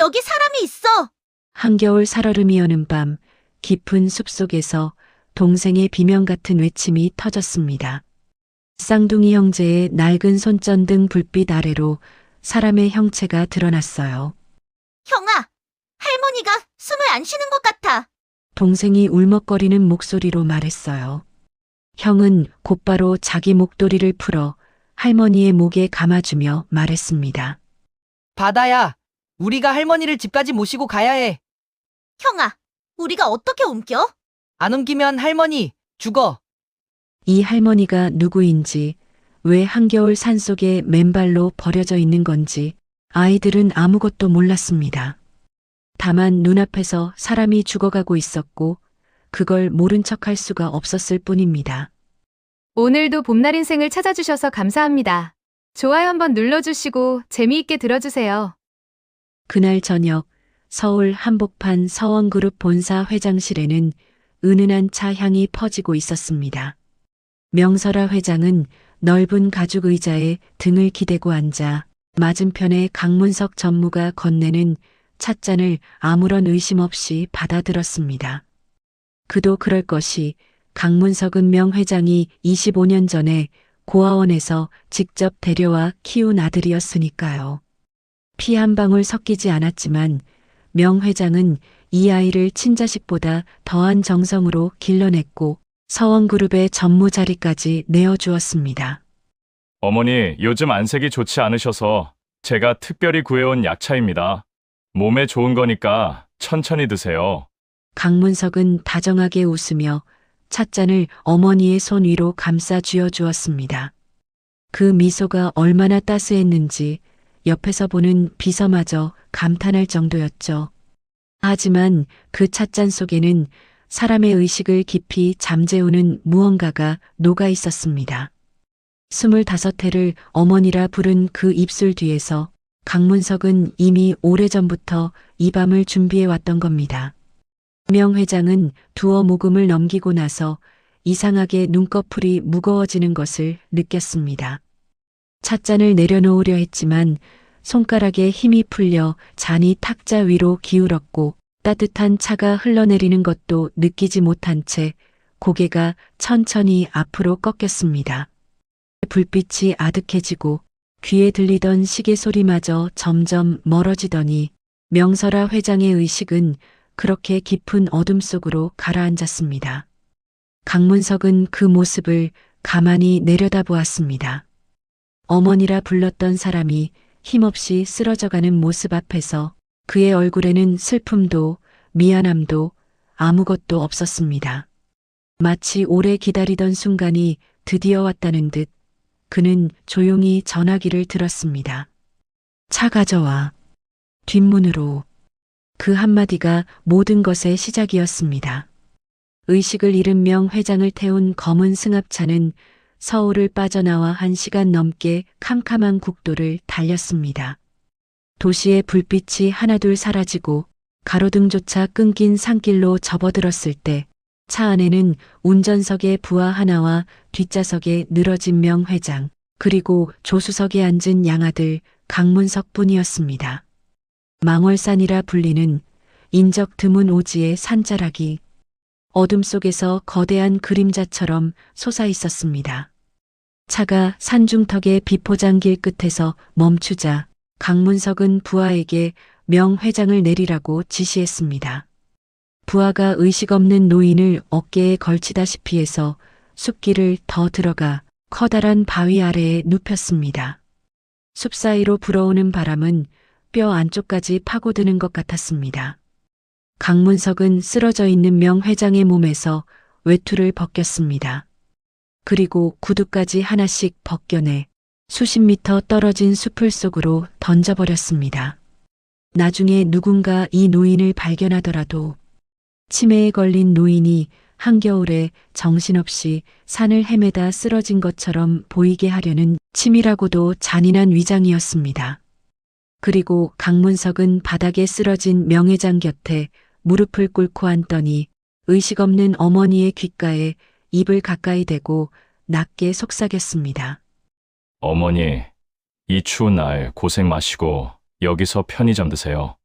여기 사람이 있어! 한겨울 살얼음이 여는 밤 깊은 숲속에서 동생의 비명 같은 외침이 터졌습니다. 쌍둥이 형제의 낡은 손전등 불빛 아래로 사람의 형체가 드러났어요. 형아! 할머니가 숨을 안 쉬는 것 같아! 동생이 울먹거리는 목소리로 말했어요. 형은 곧바로 자기 목도리를 풀어 할머니의 목에 감아주며 말했습니다. 바다야, 우리가 할머니를 집까지 모시고 가야 해. 형아, 우리가 어떻게 옮겨? 안 옮기면 할머니 죽어. 이 할머니가 누구인지, 왜 한겨울 산속에 맨발로 버려져 있는 건지 아이들은 아무것도 몰랐습니다. 다만 눈앞에서 사람이 죽어가고 있었고 그걸 모른 척할 수가 없었을 뿐입니다. 오늘도 봄날 인생을 찾아주셔서 감사합니다. 좋아요 한번 눌러주시고 재미있게 들어주세요. 그날 저녁 서울 한복판 서원그룹 본사 회장실에는 은은한 차 향이 퍼지고 있었습니다. 명설아 회장은 넓은 가죽 의자에 등을 기대고 앉아 맞은편에 강문석 전무가 건네는 찻잔을 아무런 의심 없이 받아들었습니다. 그도 그럴 것이 강문석은 명 회장이 25년 전에 고아원에서 직접 데려와 키운 아들이었으니까요. 피 한 방울 섞이지 않았지만 명 회장은 이 아이를 친자식보다 더한 정성으로 길러냈고 서원그룹의 전무 자리까지 내어주었습니다. 어머니, 요즘 안색이 좋지 않으셔서 제가 특별히 구해온 약차입니다. 몸에 좋은 거니까 천천히 드세요. 강문석은 다정하게 웃으며 찻잔을 어머니의 손 위로 감싸 쥐어주었습니다. 그 미소가 얼마나 따스했는지 옆에서 보는 비서마저 감탄할 정도였죠. 하지만 그 찻잔 속에는 사람의 의식을 깊이 잠재우는 무언가가 녹아 있었습니다. 25해를 어머니라 부른 그 입술 뒤에서 강문석은 이미 오래전부터 이 밤을 준비해 왔던 겁니다. 명 회장은 두어 모금을 넘기고 나서 이상하게 눈꺼풀이 무거워지는 것을 느꼈습니다. 찻잔을 내려놓으려 했지만 손가락에 힘이 풀려 잔이 탁자 위로 기울었고 따뜻한 차가 흘러내리는 것도 느끼지 못한 채 고개가 천천히 앞으로 꺾였습니다. 불빛이 아득해지고 귀에 들리던 시계 소리마저 점점 멀어지더니 명설아 회장의 의식은 그렇게 깊은 어둠 속으로 가라앉았습니다. 강문석은 그 모습을 가만히 내려다보았습니다. 어머니라 불렀던 사람이 힘없이 쓰러져가는 모습 앞에서 그의 얼굴에는 슬픔도 미안함도 아무것도 없었습니다. 마치 오래 기다리던 순간이 드디어 왔다는 듯 그는 조용히 전화기를 들었습니다. 차 가져와. 뒷문으로. 그 한마디가 모든 것의 시작이었습니다. 의식을 잃은 명 회장을 태운 검은 승합차는 서울을 빠져나와 1시간 넘게 캄캄한 국도를 달렸습니다. 도시의 불빛이 하나둘 사라지고 가로등조차 끊긴 산길로 접어들었을 때 차 안에는 운전석의 부하 하나와 뒷좌석에 늘어진 명 회장, 그리고 조수석에 앉은 양아들 강문석뿐이었습니다. 망월산이라 불리는 인적 드문 오지의 산자락이 어둠 속에서 거대한 그림자처럼 솟아 있었습니다. 차가 산중턱의 비포장길 끝에서 멈추자 강문석은 부하에게 명 회장을 내리라고 지시했습니다. 부하가 의식 없는 노인을 어깨에 걸치다시피 해서 숲길을 더 들어가 커다란 바위 아래에 눕혔습니다. 숲 사이로 불어오는 바람은 뼈 안쪽까지 파고드는 것 같았습니다. 강문석은 쓰러져 있는 명 회장의 몸에서 외투를 벗겼습니다. 그리고 구두까지 하나씩 벗겨내 수십 미터 떨어진 숲을 속으로 던져버렸습니다. 나중에 누군가 이 노인을 발견하더라도 치매에 걸린 노인이 한겨울에 정신없이 산을 헤매다 쓰러진 것처럼 보이게 하려는 치밀하고도 잔인한 위장이었습니다. 그리고 강문석은 바닥에 쓰러진 명 회장 곁에 무릎을 꿇고 앉더니 의식 없는 어머니의 귓가에 입을 가까이 대고 낮게 속삭였습니다. 어머니, 이 추운 날 고생 마시고 여기서 편히 잠드세요.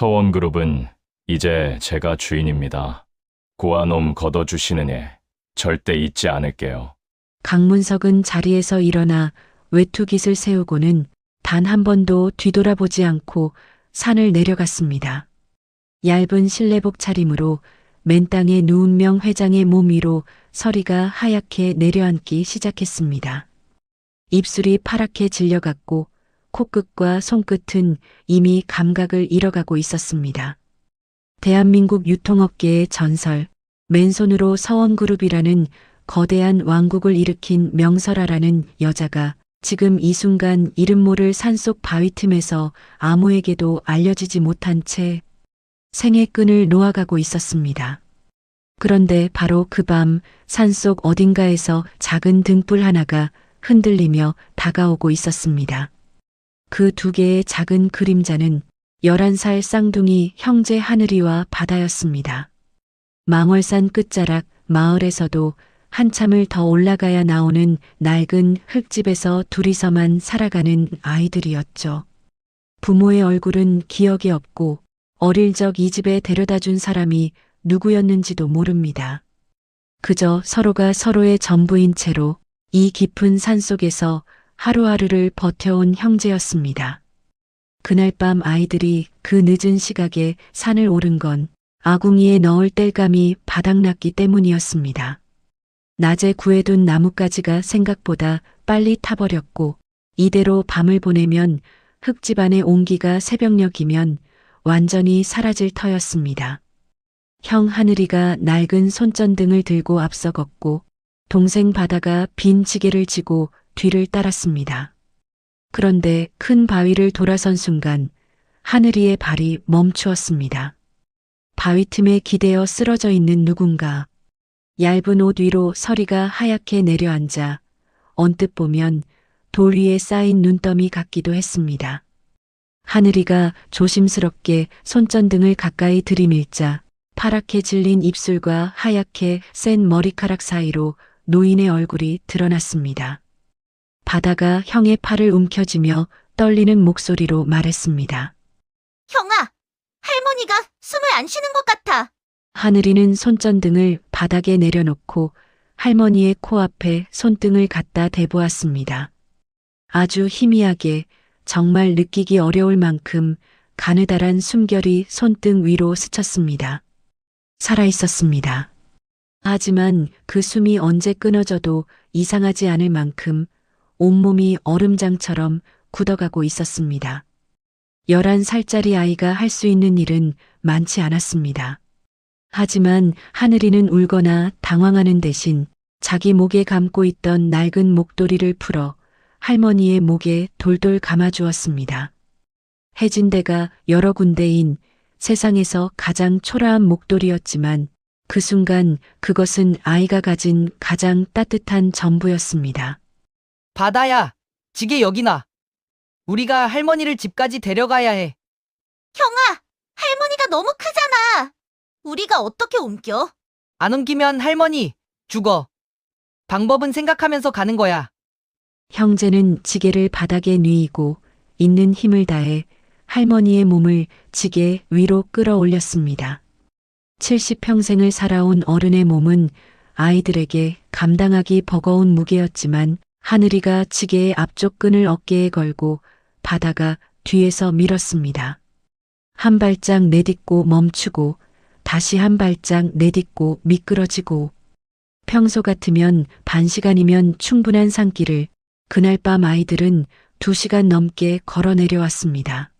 서원그룹은 이제 제가 주인입니다. 고아놈 걷어주시는 애 절대 잊지 않을게요. 강문석은 자리에서 일어나 외투깃을 세우고는 단 한 번도 뒤돌아보지 않고 산을 내려갔습니다. 얇은 실내복 차림으로 맨 땅에 누운 명 회장의 몸 위로 서리가 하얗게 내려앉기 시작했습니다. 입술이 파랗게 질려갔고 코끝과 손끝은 이미 감각을 잃어가고 있었습니다. 대한민국 유통업계의 전설, 맨손으로 서원그룹이라는 거대한 왕국을 일으킨 명설아라는 여자가 지금 이 순간 이름 모를 산속 바위 틈에서 아무에게도 알려지지 못한 채 생의 끈을 놓아가고 있었습니다. 그런데 바로 그 밤 산속 어딘가에서 작은 등불 하나가 흔들리며 다가오고 있었습니다. 그 두 개의 작은 그림자는 11살 쌍둥이 형제 하늘이와 바다였습니다. 망월산 끝자락 마을에서도 한참을 더 올라가야 나오는 낡은 흙집에서 둘이서만 살아가는 아이들이었죠. 부모의 얼굴은 기억에 없고 어릴 적 이 집에 데려다 준 사람이 누구였는지도 모릅니다. 그저 서로가 서로의 전부인 채로 이 깊은 산속에서 하루하루를 버텨온 형제였습니다. 그날 밤 아이들이 그 늦은 시각에 산을 오른 건 아궁이에 넣을 땔감이 바닥났기 때문이었습니다. 낮에 구해둔 나뭇가지가 생각보다 빨리 타버렸고 이대로 밤을 보내면 흙집 안의 온기가 새벽녘이면 완전히 사라질 터였습니다. 형 하늘이가 낡은 손전등을 들고 앞서 걷고 동생 바다가 빈 지게를 지고 뒤를 따랐습니다. 그런데 큰 바위를 돌아선 순간 하늘이의 발이 멈추었습니다. 바위 틈에 기대어 쓰러져 있는 누군가. 얇은 옷 위로 서리가 하얗게 내려앉아 언뜻 보면 돌 위에 쌓인 눈더미 같기도 했습니다. 하늘이가 조심스럽게 손전등을 가까이 들이밀자 파랗게 질린 입술과 하얗게 센 머리카락 사이로 노인의 얼굴이 드러났습니다. 바다가 형의 팔을 움켜쥐며 떨리는 목소리로 말했습니다. 형아, 할머니가 숨을 안 쉬는 것 같아. 하늘이는 손전등을 바닥에 내려놓고 할머니의 코앞에 손등을 갖다 대보았습니다. 아주 희미하게 정말 느끼기 어려울 만큼 가느다란 숨결이 손등 위로 스쳤습니다. 살아있었습니다. 하지만 그 숨이 언제 끊어져도 이상하지 않을 만큼 온몸이 얼음장처럼 굳어가고 있었습니다. 11살짜리 아이가 할 수 있는 일은 많지 않았습니다. 하지만 하늘이는 울거나 당황하는 대신 자기 목에 감고 있던 낡은 목도리를 풀어 할머니의 목에 돌돌 감아주었습니다. 해진 데가 여러 군데인 세상에서 가장 초라한 목도리였지만 그 순간 그것은 아이가 가진 가장 따뜻한 전부였습니다. 바다야, 지게 여기 놔. 우리가 할머니를 집까지 데려가야 해. 형아, 할머니가 너무 크잖아. 우리가 어떻게 옮겨? 안 옮기면 할머니 죽어. 방법은 생각하면서 가는 거야. 형제는 지게를 바닥에 뉘이고 있는 힘을 다해 할머니의 몸을 지게 위로 끌어올렸습니다. 70평생을 살아온 어른의 몸은 아이들에게 감당하기 버거운 무게였지만 하늘이가 지게의 앞쪽 끈을 어깨에 걸고 바다가 뒤에서 밀었습니다. 한 발짝 내딛고 멈추고 다시 한 발짝 내딛고 미끄러지고 평소 같으면 반 시간이면 충분한 산길을 그날 밤 아이들은 2시간 넘게 걸어 내려왔습니다.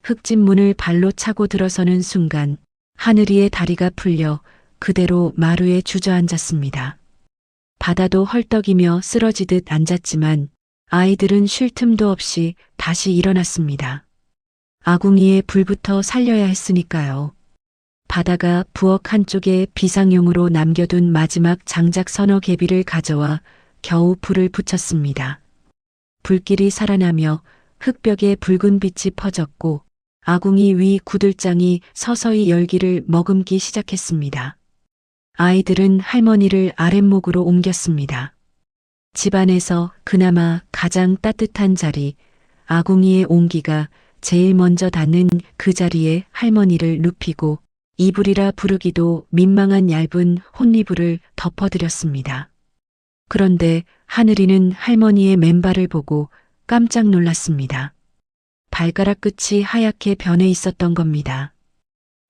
흙집 문을 발로 차고 들어서는 순간 하늘이의 다리가 풀려 그대로 마루에 주저앉았습니다. 바다도 헐떡이며 쓰러지듯 앉았지만 아이들은 쉴 틈도 없이 다시 일어났습니다. 아궁이에 불부터 살려야 했으니까요. 바다가 부엌 한쪽에 비상용으로 남겨둔 마지막 장작 서너 개비를 가져와 겨우 불을 붙였습니다. 불길이 살아나며 흙벽에 붉은 빛이 퍼졌고 아궁이 위 구들장이 서서히 열기를 머금기 시작했습니다. 아이들은 할머니를 아랫목으로 옮겼습니다. 집안에서 그나마 가장 따뜻한 자리, 아궁이의 온기가 제일 먼저 닿는 그 자리에 할머니를 눕히고 이불이라 부르기도 민망한 얇은 혼이불을 덮어드렸습니다. 그런데 하늘이는 할머니의 맨발을 보고 깜짝 놀랐습니다. 발가락 끝이 하얗게 변해 있었던 겁니다.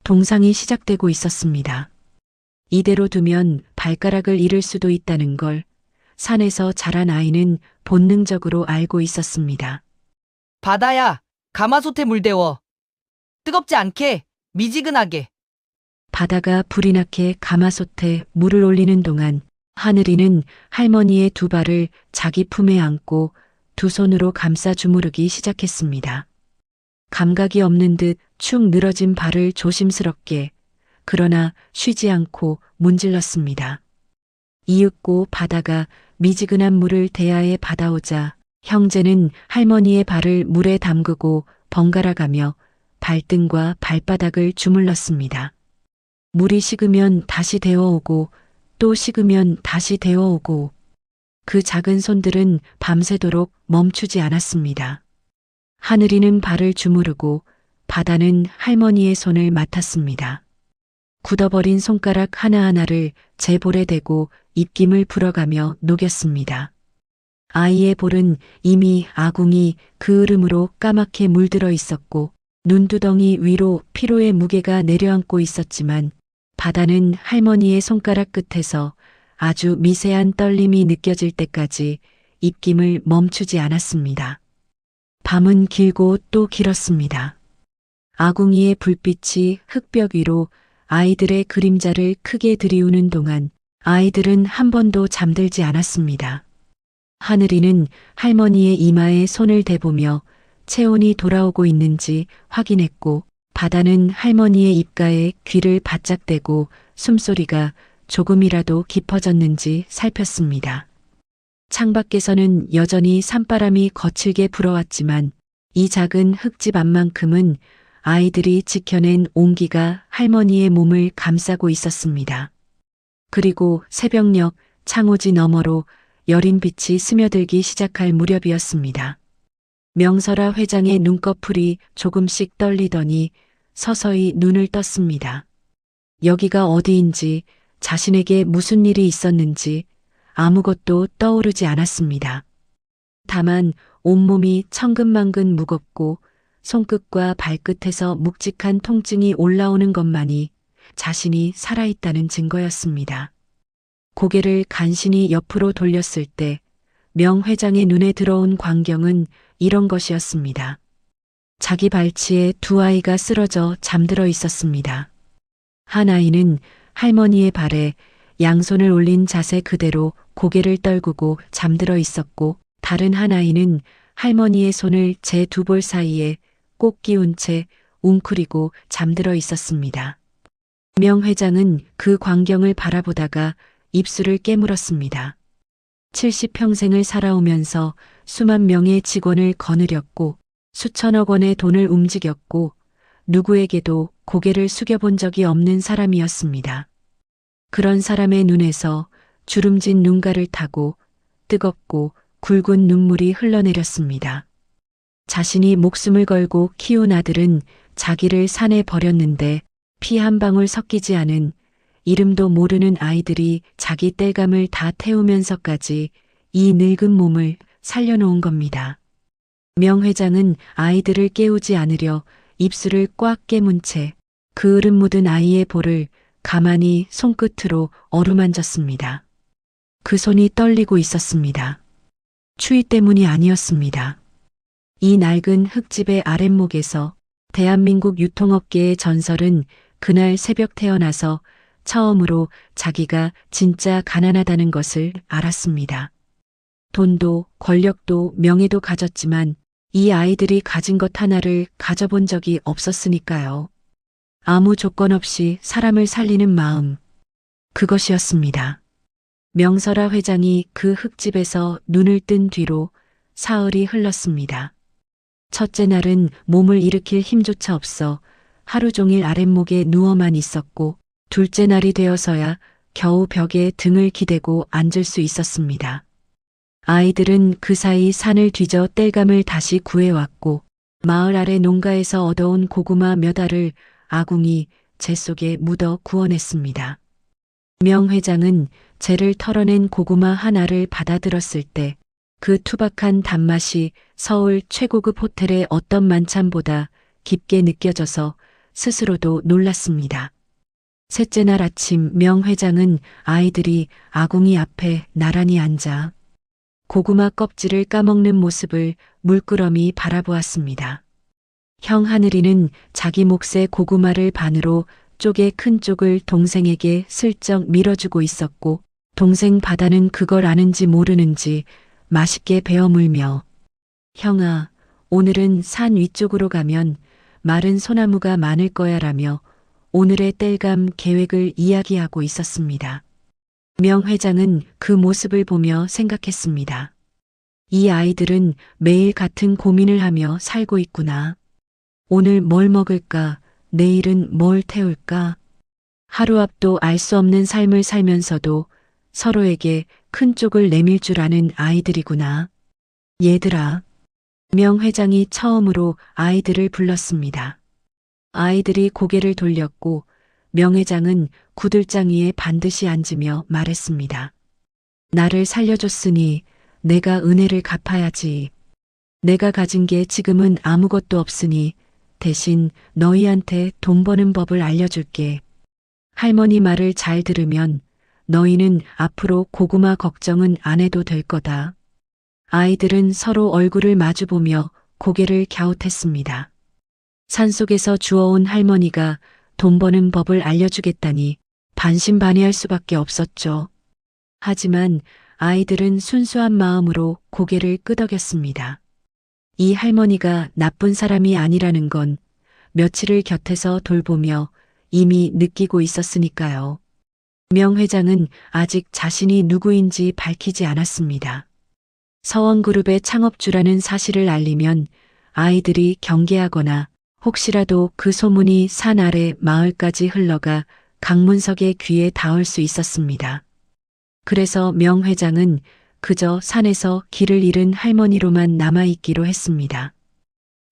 동상이 시작되고 있었습니다. 이대로 두면 발가락을 잃을 수도 있다는 걸 산에서 자란 아이는 본능적으로 알고 있었습니다. 바다야, 가마솥에 물 데워. 뜨겁지 않게, 미지근하게. 바다가 불이 나게 가마솥에 물을 올리는 동안 하늘이는 할머니의 두 발을 자기 품에 안고 두 손으로 감싸 주무르기 시작했습니다. 감각이 없는 듯 축 늘어진 발을 조심스럽게 그러나 쉬지 않고 문질렀습니다. 이윽고 바다가 미지근한 물을 대야에 받아오자 형제는 할머니의 발을 물에 담그고 번갈아 가며 발등과 발바닥을 주물렀습니다. 물이 식으면 다시 데워오고 또 식으면 다시 데워오고 그 작은 손들은 밤새도록 멈추지 않았습니다. 하늘이는 발을 주무르고 바다는 할머니의 손을 맡았습니다. 굳어버린 손가락 하나하나를 제 볼에 대고 입김을 불어가며 녹였습니다. 아이의 볼은 이미 아궁이 그 으름으로 까맣게 물들어 있었고 눈두덩이 위로 피로의 무게가 내려앉고 있었지만 바다는 할머니의 손가락 끝에서 아주 미세한 떨림이 느껴질 때까지 입김을 멈추지 않았습니다. 밤은 길고 또 길었습니다. 아궁이의 불빛이 흙벽 위로 아이들의 그림자를 크게 들이우는 동안 아이들은 한 번도 잠들지 않았습니다. 하늘이는 할머니의 이마에 손을 대보며 체온이 돌아오고 있는지 확인했고 바다는 할머니의 입가에 귀를 바짝 대고 숨소리가 조금이라도 깊어졌는지 살폈습니다. 창밖에서는 여전히 산바람이 거칠게 불어왔지만 이 작은 흙집 안만큼은 아이들이 지켜낸 온기가 할머니의 몸을 감싸고 있었습니다. 그리고 새벽녘 창호지 너머로 여린 빛이 스며들기 시작할 무렵이었습니다. 명설아 회장의 눈꺼풀이 조금씩 떨리더니 서서히 눈을 떴습니다. 여기가 어디인지 자신에게 무슨 일이 있었는지 아무것도 떠오르지 않았습니다. 다만 온몸이 천근만근 무겁고 손끝과 발끝에서 묵직한 통증이 올라오는 것만이 자신이 살아있다는 증거였습니다. 고개를 간신히 옆으로 돌렸을 때 명 회장의 눈에 들어온 광경은 이런 것이었습니다. 자기 발치에 두 아이가 쓰러져 잠들어 있었습니다. 한 아이는 할머니의 발에 양손을 올린 자세 그대로 고개를 떨구고 잠들어 있었고 다른 한 아이는 할머니의 손을 제 두 볼 사이에 꼭 끼운 채 웅크리고 잠들어 있었습니다. 명 회장은 그 광경을 바라보다가 입술을 깨물었습니다. 70평생을 살아오면서 수만 명의 직원을 거느렸고 수천억 원의 돈을 움직였고 누구에게도 고개를 숙여본 적이 없는 사람이었습니다. 그런 사람의 눈에서 주름진 눈가를 타고 뜨겁고 굵은 눈물이 흘러내렸습니다. 자신이 목숨을 걸고 키운 아들은 자기를 산에 버렸는데 피 한 방울 섞이지 않은 이름도 모르는 아이들이 자기 땔감을 다 태우면서까지 이 늙은 몸을 살려놓은 겁니다. 명 회장은 아이들을 깨우지 않으려 입술을 꽉 깨문 채 그 으름 묻은 아이의 볼을 가만히 손끝으로 어루만졌습니다. 그 손이 떨리고 있었습니다. 추위 때문이 아니었습니다. 이 낡은 흙집의 아랫목에서 대한민국 유통업계의 전설은 그날 새벽 태어나서 처음으로 자기가 진짜 가난하다는 것을 알았습니다. 돈도 권력도 명예도 가졌지만 이 아이들이 가진 것 하나를 가져본 적이 없었으니까요. 아무 조건 없이 사람을 살리는 마음. 그것이었습니다. 명설아 회장이 그 흙집에서 눈을 뜬 뒤로 사흘이 흘렀습니다. 첫째 날은 몸을 일으킬 힘조차 없어 하루 종일 아랫목에 누워만 있었고 둘째 날이 되어서야 겨우 벽에 등을 기대고 앉을 수 있었습니다. 아이들은 그 사이 산을 뒤져 땔감을 다시 구해왔고 마을 아래 농가에서 얻어온 고구마 몇 알을 아궁이 재 속에 묻어 구워냈습니다. 명 회장은 재를 털어낸 고구마 한 알을 받아들었을 때 그 투박한 단맛이 서울 최고급 호텔의 어떤 만찬보다 깊게 느껴져서 스스로도 놀랐습니다. 셋째 날 아침 명 회장은 아이들이 아궁이 앞에 나란히 앉아 고구마 껍질을 까먹는 모습을 물끄러미 바라보았습니다. 형 하늘이는 자기 몫의 고구마를 반으로 쪼개 큰 쪽을 동생에게 슬쩍 밀어주고 있었고 동생 바다는 그걸 아는지 모르는지 맛있게 베어 물며 형아, 오늘은 산 위쪽으로 가면 마른 소나무가 많을 거야 라며 오늘의 땔감 계획을 이야기하고 있었습니다. 명 회장은 그 모습을 보며 생각했습니다. 이 아이들은 매일 같은 고민을 하며 살고 있구나. 오늘 뭘 먹을까? 내일은 뭘 태울까? 하루 앞도 알 수 없는 삶을 살면서도 서로에게 큰 쪽을 내밀 줄 아는 아이들이구나. 얘들아. 명 회장이 처음으로 아이들을 불렀습니다. 아이들이 고개를 돌렸고 명 회장은 구들장 위에 반드시 앉으며 말했습니다. 나를 살려줬으니 내가 은혜를 갚아야지. 내가 가진 게 지금은 아무것도 없으니 대신 너희한테 돈 버는 법을 알려줄게. 할머니 말을 잘 들으면 너희는 앞으로 고구마 걱정은 안 해도 될 거다. 아이들은 서로 얼굴을 마주보며 고개를 갸웃했습니다. 산속에서 주워온 할머니가 돈 버는 법을 알려주겠다니 반신반의할 수밖에 없었죠. 하지만 아이들은 순수한 마음으로 고개를 끄덕였습니다. 이 할머니가 나쁜 사람이 아니라는 건 며칠을 곁에서 돌보며 이미 느끼고 있었으니까요. 명 회장은 아직 자신이 누구인지 밝히지 않았습니다. 서원그룹의 창업주라는 사실을 알리면 아이들이 경계하거나 혹시라도 그 소문이 산 아래 마을까지 흘러가 강문석의 귀에 닿을 수 있었습니다. 그래서 명 회장은 그저 산에서 길을 잃은 할머니로만 남아있기로 했습니다.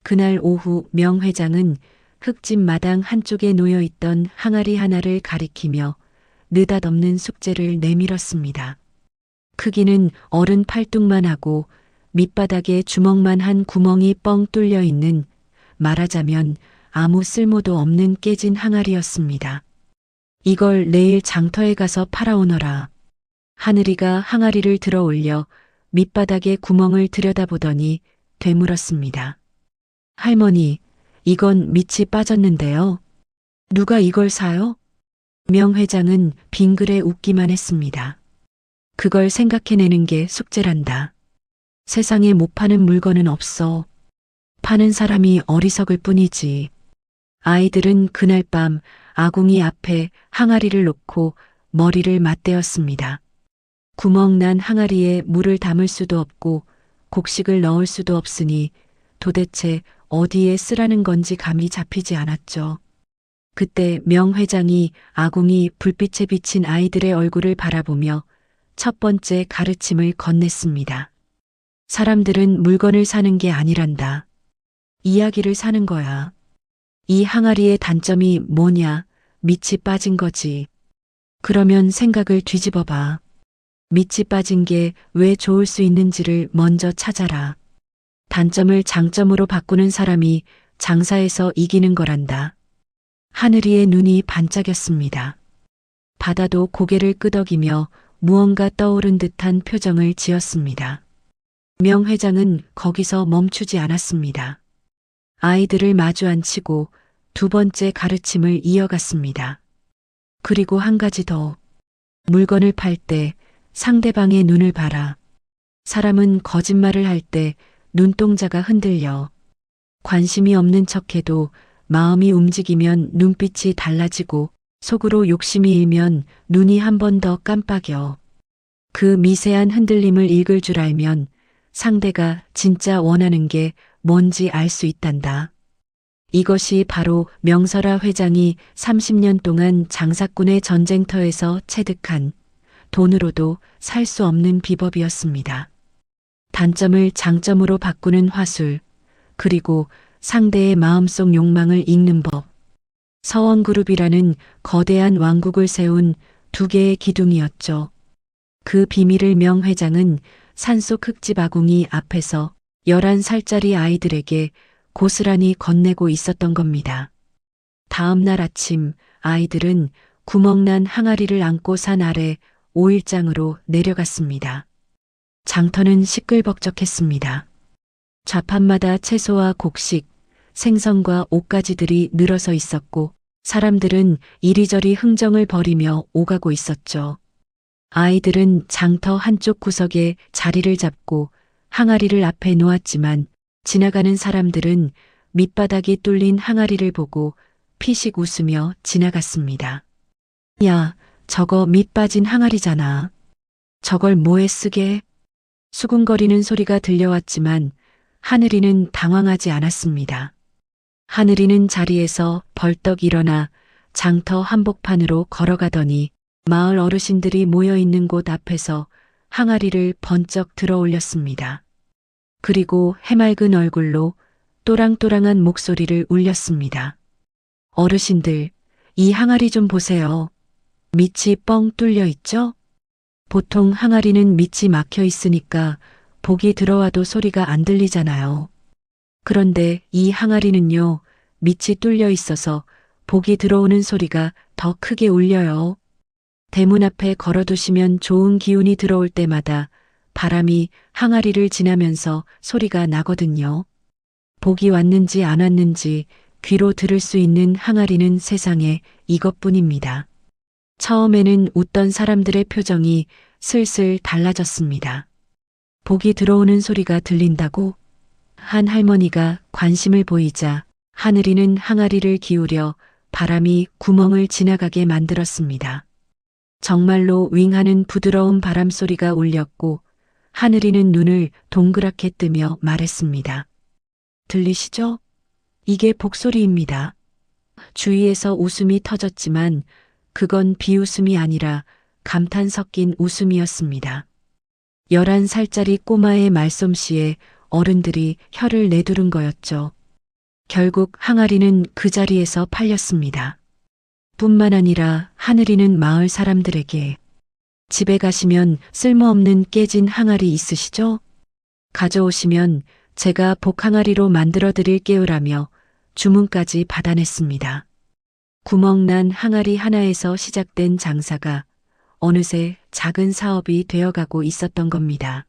그날 오후 명 회장은 흙집 마당 한쪽에 놓여있던 항아리 하나를 가리키며 느닷없는 숙제를 내밀었습니다. 크기는 어른 팔뚝만 하고 밑바닥에 주먹만 한 구멍이 뻥 뚫려 있는 말하자면 아무 쓸모도 없는 깨진 항아리였습니다. 이걸 내일 장터에 가서 팔아오너라. 하늘이가 항아리를 들어 올려 밑바닥에 구멍을 들여다보더니 되물었습니다. 할머니, 이건 밑이 빠졌는데요. 누가 이걸 사요? 명 회장은 빙그레 웃기만 했습니다. 그걸 생각해내는 게 숙제란다. 세상에 못 파는 물건은 없어. 파는 사람이 어리석을 뿐이지. 아이들은 그날 밤 아궁이 앞에 항아리를 놓고 머리를 맞대었습니다. 구멍난 항아리에 물을 담을 수도 없고 곡식을 넣을 수도 없으니 도대체 어디에 쓰라는 건지 감이 잡히지 않았죠. 그때 명 회장이 아궁이 불빛에 비친 아이들의 얼굴을 바라보며 첫 번째 가르침을 건넸습니다. 사람들은 물건을 사는 게 아니란다. 이야기를 사는 거야. 이 항아리의 단점이 뭐냐? 밑이 빠진 거지. 그러면 생각을 뒤집어봐. 밑이 빠진 게 왜 좋을 수 있는지를 먼저 찾아라. 단점을 장점으로 바꾸는 사람이 장사에서 이기는 거란다. 하늘이의 눈이 반짝였습니다. 바다도 고개를 끄덕이며 무언가 떠오른 듯한 표정을 지었습니다. 명 회장은 거기서 멈추지 않았습니다. 아이들을 마주 앉히고 두 번째 가르침을 이어갔습니다. 그리고 한 가지 더. 물건을 팔 때 상대방의 눈을 봐라. 사람은 거짓말을 할 때 눈동자가 흔들려. 관심이 없는 척해도 마음이 움직이면 눈빛이 달라지고 속으로 욕심이 일면 눈이 한 번 더 깜빡여. 그 미세한 흔들림을 읽을 줄 알면 상대가 진짜 원하는 게 뭔지 알 수 있단다. 이것이 바로 명설아 회장이 30년 동안 장사꾼의 전쟁터에서 체득한 돈으로도 살 수 없는 비법이었습니다. 단점을 장점으로 바꾸는 화술, 그리고 상대의 마음속 욕망을 읽는 법. 서원그룹이라는 거대한 왕국을 세운 두 개의 기둥이었죠. 그 비밀을 명 회장은 산속 흙집 아궁이 앞에서 11살짜리 아이들에게 고스란히 건네고 있었던 겁니다. 다음 날 아침 아이들은 구멍난 항아리를 안고 산 아래 5일장으로 내려갔습니다. 장터는 시끌벅적했습니다. 좌판마다 채소와 곡식, 생선과 옷가지들이 늘어서 있었고 사람들은 이리저리 흥정을 벌이며 오가고 있었죠. 아이들은 장터 한쪽 구석에 자리를 잡고 항아리를 앞에 놓았지만 지나가는 사람들은 밑바닥이 뚫린 항아리를 보고 피식 웃으며 지나갔습니다. 야, 저거 밑 빠진 항아리잖아. 저걸 뭐에 쓰게? 수군거리는 소리가 들려왔지만 하늘이는 당황하지 않았습니다. 하늘이는 자리에서 벌떡 일어나 장터 한복판으로 걸어가더니 마을 어르신들이 모여 있는 곳 앞에서 항아리를 번쩍 들어 올렸습니다. 그리고 해맑은 얼굴로 또랑또랑한 목소리를 울렸습니다. 어르신들, 이 항아리 좀 보세요. 밑이 뻥 뚫려 있죠? 보통 항아리는 밑이 막혀 있으니까 복이 들어와도 소리가 안 들리잖아요. 그런데 이 항아리는요, 밑이 뚫려 있어서 복이 들어오는 소리가 더 크게 울려요. 대문 앞에 걸어두시면 좋은 기운이 들어올 때마다 바람이 항아리를 지나면서 소리가 나거든요. 복이 왔는지 안 왔는지 귀로 들을 수 있는 항아리는 세상에 이것뿐입니다. 처음에는 웃던 사람들의 표정이 슬슬 달라졌습니다. 복이 들어오는 소리가 들린다고? 한 할머니가 관심을 보이자 하늘이는 항아리를 기울여 바람이 구멍을 지나가게 만들었습니다. 정말로 윙하는 부드러운 바람 소리가 울렸고 하늘이는 눈을 동그랗게 뜨며 말했습니다. 들리시죠? 이게 복소리입니다. 주위에서 웃음이 터졌지만 그건 비웃음이 아니라 감탄 섞인 웃음이었습니다. 11살짜리 꼬마의 말솜씨에 어른들이 혀를 내두른 거였죠. 결국 항아리는 그 자리에서 팔렸습니다. 뿐만 아니라 하늘이는 마을 사람들에게 집에 가시면 쓸모없는 깨진 항아리 있으시죠? 가져오시면 제가 복항아리로 만들어 드릴게요라며 주문까지 받아냈습니다. 구멍난 항아리 하나에서 시작된 장사가 어느새 작은 사업이 되어가고 있었던 겁니다.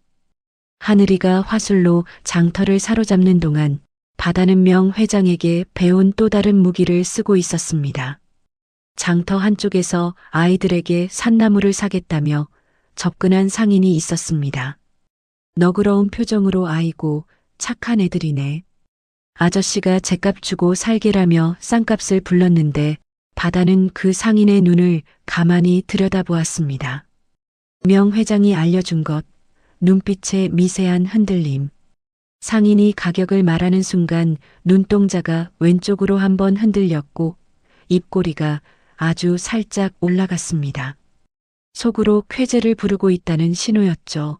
하늘이가 화술로 장터를 사로잡는 동안 바다는 명 회장에게 배운 또 다른 무기를 쓰고 있었습니다. 장터 한쪽에서 아이들에게 산나물을 사겠다며 접근한 상인이 있었습니다. 너그러운 표정으로 아이고 착한 애들이네. 아저씨가 죗값 주고 살게라며 싼값을 불렀는데 바다는 그 상인의 눈을 가만히 들여다보았습니다. 명 회장이 알려준 것, 눈빛의 미세한 흔들림. 상인이 가격을 말하는 순간 눈동자가 왼쪽으로 한번 흔들렸고 입꼬리가 아주 살짝 올라갔습니다. 속으로 쾌재를 부르고 있다는 신호였죠.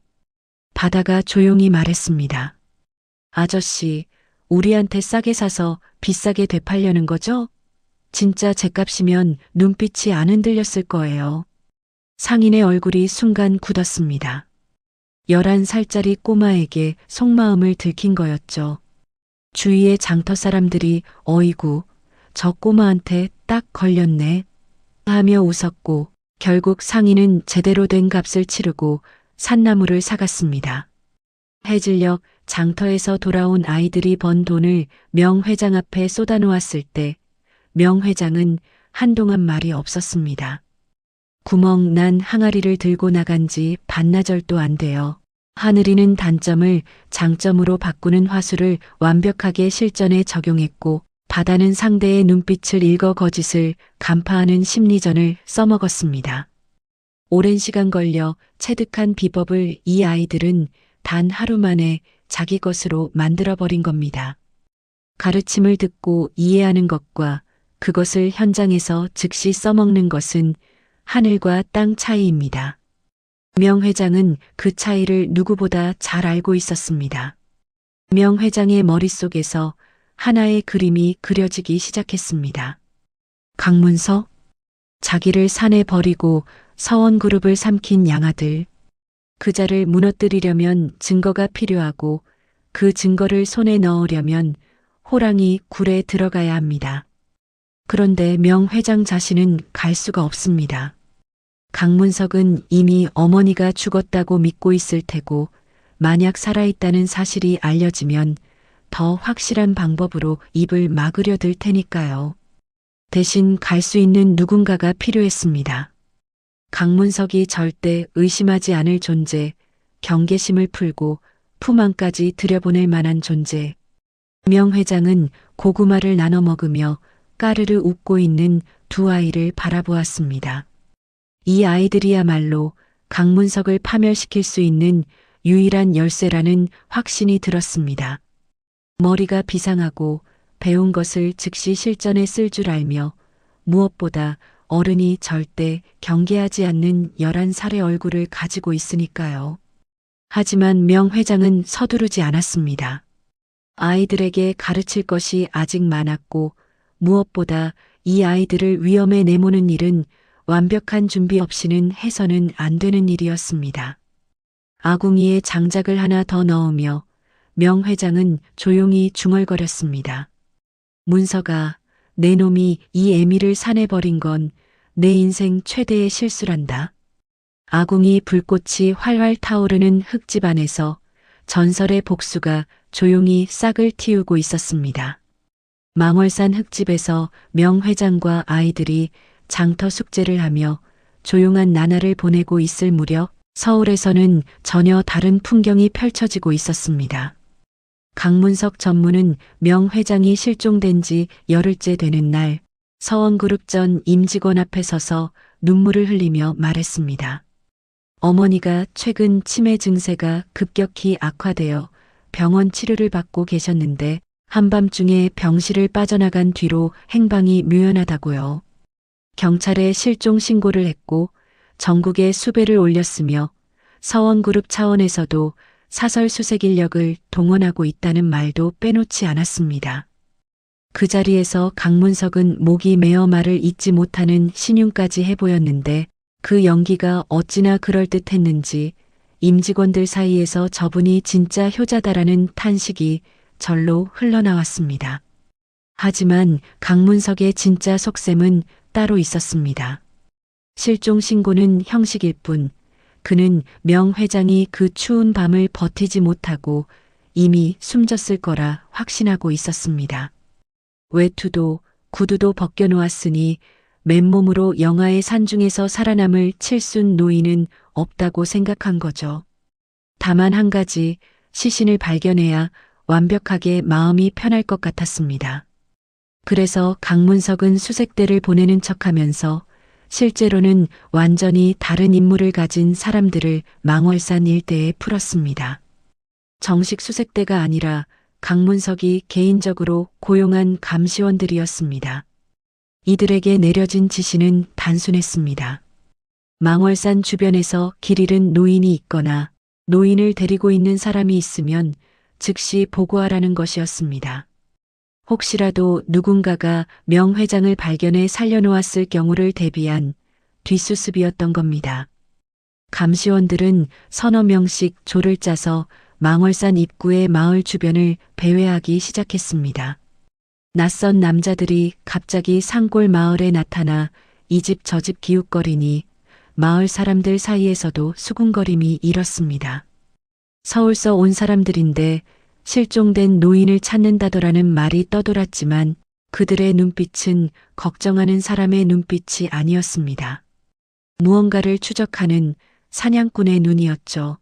바다가 조용히 말했습니다. 아저씨, 우리한테 싸게 사서 비싸게 되팔려는 거죠? 진짜 죗값이면 눈빛이 안 흔들렸을 거예요. 상인의 얼굴이 순간 굳었습니다. 11살짜리 꼬마에게 속마음을 들킨 거였죠. 주위의 장터 사람들이 어이구, 저 꼬마한테 딱 걸렸네 하며 웃었고 결국 상인은 제대로 된 값을 치르고 산나물을 사갔습니다. 해질녘 장터에서 돌아온 아이들이 번 돈을 명 회장 앞에 쏟아놓았을 때 명 회장은 한동안 말이 없었습니다. 구멍 난 항아리를 들고 나간 지 반나절도 안 되어 하늘이는 단점을 장점으로 바꾸는 화술을 완벽하게 실전에 적용했고 바다는 상대의 눈빛을 읽어 거짓을 간파하는 심리전을 써먹었습니다. 오랜 시간 걸려 체득한 비법을 이 아이들은 단 하루 만에 자기 것으로 만들어버린 겁니다. 가르침을 듣고 이해하는 것과 그것을 현장에서 즉시 써먹는 것은 하늘과 땅 차이입니다. 명 회장은 그 차이를 누구보다 잘 알고 있었습니다. 명 회장의 머릿속에서 하나의 그림이 그려지기 시작했습니다. 강문석, 자기를 산에 버리고 서원그룹을 삼킨 양아들. 그자를 무너뜨리려면 증거가 필요하고 그 증거를 손에 넣으려면 호랑이 굴에 들어가야 합니다. 그런데 명 회장 자신은 갈 수가 없습니다. 강문석은 이미 어머니가 죽었다고 믿고 있을 테고 만약 살아있다는 사실이 알려지면 더 확실한 방법으로 입을 막으려 들 테니까요. 대신 갈 수 있는 누군가가 필요했습니다. 강문석이 절대 의심하지 않을 존재, 경계심을 풀고 품 안까지 들여보낼 만한 존재. 명 회장은 고구마를 나눠 먹으며 까르르 웃고 있는 두 아이를 바라보았습니다. 이 아이들이야말로 강문석을 파멸시킬 수 있는 유일한 열쇠라는 확신이 들었습니다. 머리가 비상하고 배운 것을 즉시 실전에 쓸 줄 알며 무엇보다 어른이 절대 경계하지 않는 11살의 얼굴을 가지고 있으니까요. 하지만 명 회장은 서두르지 않았습니다. 아이들에게 가르칠 것이 아직 많았고 무엇보다 이 아이들을 위험에 내모는 일은 완벽한 준비 없이는 해서는 안 되는 일이었습니다. 아궁이에 장작을 하나 더 넣으며 명 회장은 조용히 중얼거렸습니다. 문서가, 내 놈이 이 애미를 산에 버린 건 내 인생 최대의 실수란다. 아궁이 불꽃이 활활 타오르는 흙집 안에서 전설의 복수가 조용히 싹을 틔우고 있었습니다. 망월산 흙집에서 명 회장과 아이들이 장터 숙제를 하며 조용한 나날을 보내고 있을 무렵 서울에서는 전혀 다른 풍경이 펼쳐지고 있었습니다. 강문석 전무는 명 회장이 실종된 지 열흘째 되는 날 서원그룹 전 임직원 앞에 서서 눈물을 흘리며 말했습니다. 어머니가 최근 치매 증세가 급격히 악화되어 병원 치료를 받고 계셨는데 한밤중에 병실을 빠져나간 뒤로 행방이 묘연하다고요. 경찰에 실종 신고를 했고 전국에 수배를 올렸으며 서원그룹 차원에서도 사설 수색 인력을 동원하고 있다는 말도 빼놓지 않았습니다. 그 자리에서 강문석은 목이 메어 말을 잇지 못하는 신용까지 해보였는데 그 연기가 어찌나 그럴듯했는지 임직원들 사이에서 저분이 진짜 효자다라는 탄식이 절로 흘러나왔습니다. 하지만 강문석의 진짜 속셈은 따로 있었습니다. 실종 신고는 형식일 뿐 그는 명 회장이 그 추운 밤을 버티지 못하고 이미 숨졌을 거라 확신하고 있었습니다. 외투도 구두도 벗겨놓았으니 맨몸으로 영하의 산중에서 살아남을 칠순 노인은 없다고 생각한 거죠. 다만 한 가지 시신을 발견해야 완벽하게 마음이 편할 것 같았습니다. 그래서 강문석은 수색대를 보내는 척하면서 실제로는 완전히 다른 임무를 가진 사람들을 망월산 일대에 풀었습니다. 정식 수색대가 아니라 강문석이 개인적으로 고용한 감시원들이었습니다. 이들에게 내려진 지시는 단순했습니다. 망월산 주변에서 길 잃은 노인이 있거나 노인을 데리고 있는 사람이 있으면 즉시 보고하라는 것이었습니다. 혹시라도 누군가가 명 회장을 발견해 살려놓았을 경우를 대비한 뒷수습이었던 겁니다. 감시원들은 서너 명씩 조를 짜서 망월산 입구의 마을 주변을 배회하기 시작했습니다. 낯선 남자들이 갑자기 산골 마을에 나타나 이 집 저 집 기웃거리니 마을 사람들 사이에서도 수군거림이 일었습니다. 서울서 온 사람들인데 실종된 노인을 찾는다더라는 말이 떠돌았지만 그들의 눈빛은 걱정하는 사람의 눈빛이 아니었습니다. 무언가를 추적하는 사냥꾼의 눈이었죠.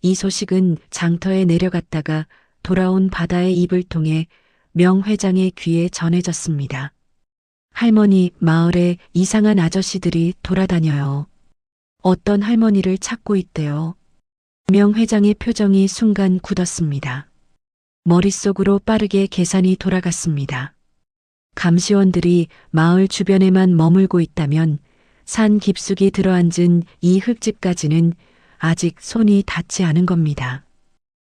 이 소식은 장터에 내려갔다가 돌아온 바다의 입을 통해 명 회장의 귀에 전해졌습니다. 할머니, 마을에 이상한 아저씨들이 돌아다녀요. 어떤 할머니를 찾고 있대요. 명 회장의 표정이 순간 굳었습니다. 머릿속으로 빠르게 계산이 돌아갔습니다. 감시원들이 마을 주변에만 머물고 있다면 산 깊숙이 들어앉은 이 흙집까지는 아직 손이 닿지 않은 겁니다.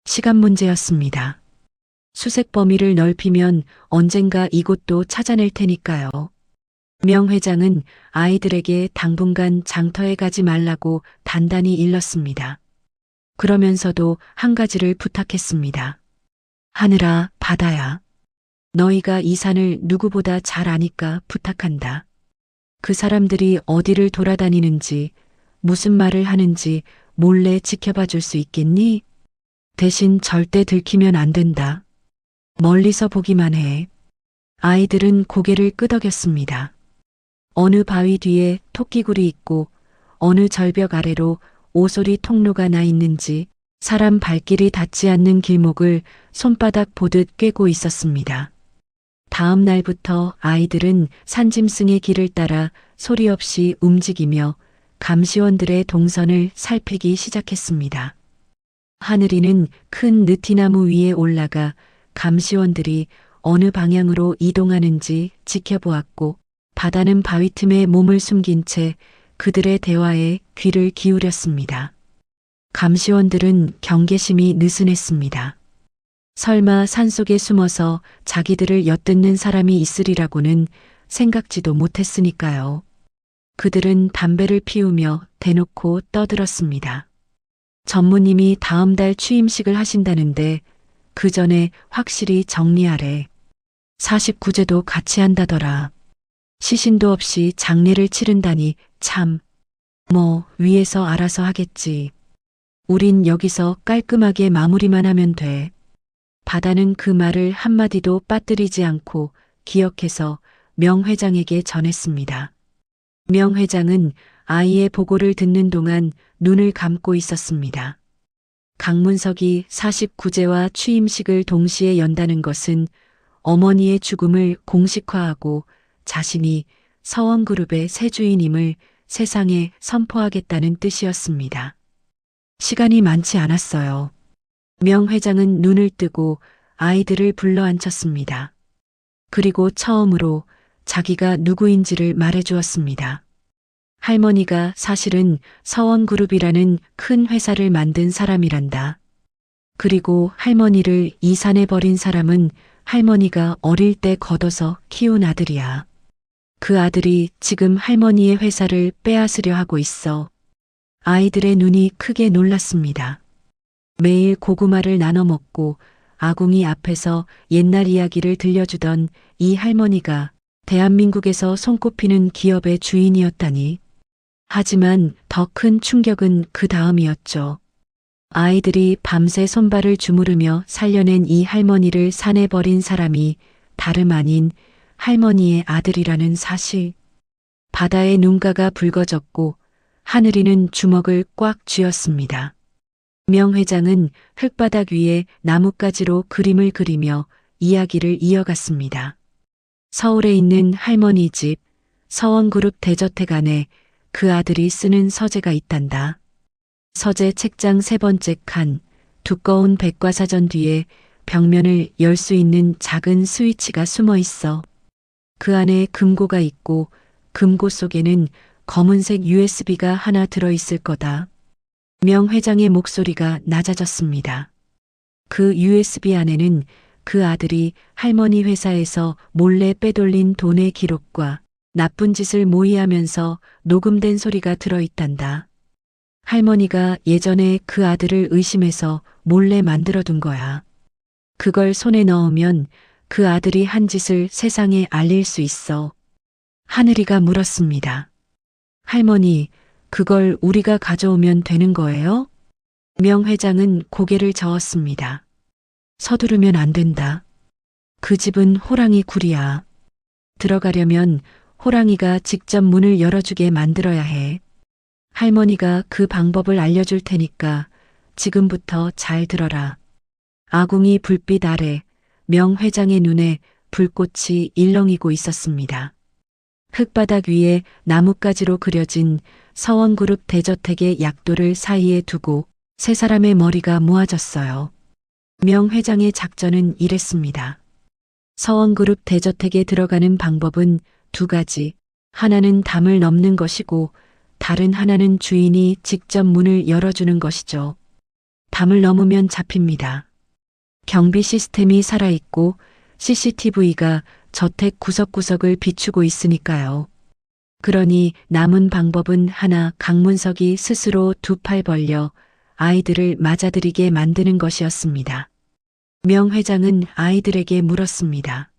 시간 문제였습니다. 수색 범위를 넓히면 언젠가 이곳도 찾아낼 테니까요. 명 회장은 아이들에게 당분간 장터에 가지 말라고 단단히 일렀습니다. 그러면서도 한 가지를 부탁했습니다. 하늘아, 바다야. 너희가 이 산을 누구보다 잘 아니까 부탁한다. 그 사람들이 어디를 돌아다니는지, 무슨 말을 하는지 몰래 지켜봐 줄 수 있겠니? 대신 절대 들키면 안 된다. 멀리서 보기만 해. 아이들은 고개를 끄덕였습니다. 어느 바위 뒤에 토끼굴이 있고 어느 절벽 아래로 오소리 통로가 나 있는지 사람 발길이 닿지 않는 길목을 손바닥 보듯 꿰고 있었습니다. 다음 날부터 아이들은 산짐승의 길을 따라 소리 없이 움직이며 감시원들의 동선을 살피기 시작했습니다. 하늘이는 큰 느티나무 위에 올라가 감시원들이 어느 방향으로 이동하는지 지켜보았고, 바다는 바위 틈에 몸을 숨긴 채 그들의 대화에 귀를 기울였습니다. 감시원들은 경계심이 느슨했습니다. 설마 산속에 숨어서 자기들을 엿듣는 사람이 있으리라고는 생각지도 못했으니까요. 그들은 담배를 피우며 대놓고 떠들었습니다. 전무님이 다음 달 취임식을 하신다는데 그 전에 확실히 정리하래. 49제도 같이 한다더라. 시신도 없이 장례를 치른다니 참. 뭐 위에서 알아서 하겠지. 우린 여기서 깔끔하게 마무리만 하면 돼. 바다는 그 말을 한마디도 빠뜨리지 않고 기억해서 명 회장에게 전했습니다. 명 회장은 아이의 보고를 듣는 동안 눈을 감고 있었습니다. 강문석이 49제와 취임식을 동시에 연다는 것은 어머니의 죽음을 공식화하고 자신이 서원그룹의 새 주인임을 세상에 선포하겠다는 뜻이었습니다. 시간이 많지 않았어요. 명 회장은 눈을 뜨고 아이들을 불러앉혔습니다. 그리고 처음으로 자기가 누구인지를 말해주었습니다. 할머니가 사실은 서원그룹이라는 큰 회사를 만든 사람이란다. 그리고 할머니를 이 산에 버린 사람은 할머니가 어릴 때 걷어서 키운 아들이야. 그 아들이 지금 할머니의 회사를 빼앗으려 하고 있어. 아이들의 눈이 크게 놀랐습니다. 매일 고구마를 나눠 먹고 아궁이 앞에서 옛날 이야기를 들려주던 이 할머니가 대한민국에서 손꼽히는 기업의 주인이었다니. 하지만 더 큰 충격은 그 다음이었죠. 아이들이 밤새 손발을 주무르며 살려낸 이 할머니를 산에 버린 사람이 다름 아닌 할머니의 아들이라는 사실. 바다의 눈가가 붉어졌고 하늘이는 주먹을 꽉 쥐었습니다. 명 회장은 흙바닥 위에 나뭇가지로 그림을 그리며 이야기를 이어갔습니다. 서울에 있는 할머니 집 서원그룹 대저택 안에 그 아들이 쓰는 서재가 있단다. 서재 책장 3번째 칸, 두꺼운 백과사전 뒤에 벽면을 열 수 있는 작은 스위치가 숨어 있어. 그 안에 금고가 있고 금고 속에는 검은색 USB가 하나 들어있을 거다. 명 회장의 목소리가 낮아졌습니다. 그 USB 안에는 그 아들이 할머니 회사에서 몰래 빼돌린 돈의 기록과 나쁜 짓을 모의하면서 녹음된 소리가 들어있단다. 할머니가 예전에 그 아들을 의심해서 몰래 만들어둔 거야. 그걸 손에 넣으면 그 아들이 한 짓을 세상에 알릴 수 있어. 하늘이가 물었습니다. 할머니, 그걸 우리가 가져오면 되는 거예요? 명 회장은 고개를 저었습니다. 서두르면 안 된다. 그 집은 호랑이 굴이야. 들어가려면 호랑이가 직접 문을 열어주게 만들어야 해. 할머니가 그 방법을 알려줄 테니까 지금부터 잘 들어라. 아궁이 불빛 아래 명 회장의 눈에 불꽃이 일렁이고 있었습니다. 흙바닥 위에 나뭇가지로 그려진 서원그룹 대저택의 약도를 사이에 두고 세 사람의 머리가 모아졌어요. 명 회장의 작전은 이랬습니다. 서원그룹 대저택에 들어가는 방법은 2가지. 하나는 담을 넘는 것이고 다른 하나는 주인이 직접 문을 열어주는 것이죠. 담을 넘으면 잡힙니다. 경비 시스템이 살아있고 CCTV가 저택 구석구석을 비추고 있으니까요. 그러니 남은 방법은 하나, 강문석이 스스로 두 팔 벌려 아이들을 맞아들이게 만드는 것이었습니다. 명 회장은 아이들에게 물었습니다.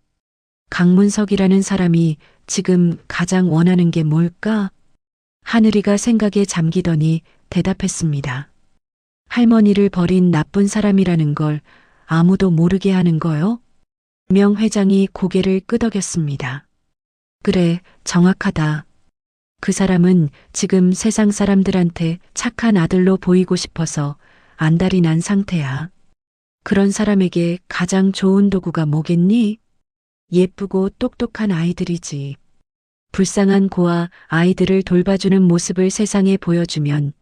강문석이라는 사람이 지금 가장 원하는 게 뭘까? 하늘이가 생각에 잠기더니 대답했습니다. 할머니를 버린 나쁜 사람이라는 걸 아무도 모르게 하는 거요? 명 회장이 고개를 끄덕였습니다. 그래, 정확하다. 그 사람은 지금 세상 사람들한테 착한 아들로 보이고 싶어서 안달이 난 상태야. 그런 사람에게 가장 좋은 도구가 뭐겠니? 예쁘고 똑똑한 아이들이지. 불쌍한 고아 아이들을 돌봐주는 모습을 세상에 보여주면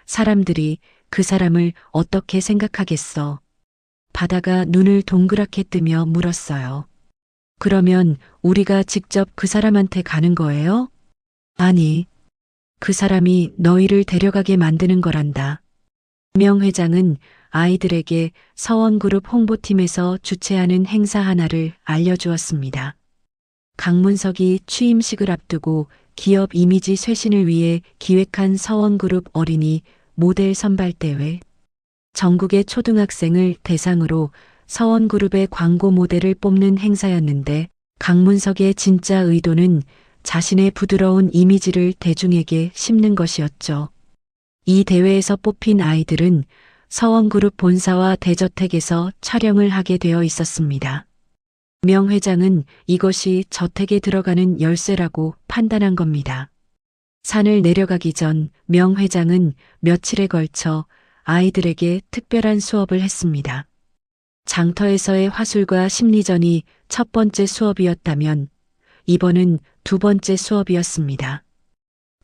사람들이 그 사람을 어떻게 생각하겠어? 바다가 눈을 동그랗게 뜨며 물었어요. 그러면 우리가 직접 그 사람한테 가는 거예요? 아니, 그 사람이 너희를 데려가게 만드는 거란다. 명 회장은 아이들에게 서원그룹 홍보팀에서 주최하는 행사 하나를 알려주었습니다. 강문석이 취임식을 앞두고 기업 이미지 쇄신을 위해 기획한 서원그룹 어린이 모델 선발대회. 전국의 초등학생을 대상으로 서원그룹의 광고 모델을 뽑는 행사였는데 강문석의 진짜 의도는 자신의 부드러운 이미지를 대중에게 심는 것이었죠. 이 대회에서 뽑힌 아이들은 서원그룹 본사와 대저택에서 촬영을 하게 되어 있었습니다. 명 회장은 이것이 저택에 들어가는 열쇠라고 판단한 겁니다. 산을 내려가기 전 명 회장은 며칠에 걸쳐 아이들에게 특별한 수업을 했습니다. 장터에서의 화술과 심리전이 첫 번째 수업이었다면 이번은 두 번째 수업이었습니다.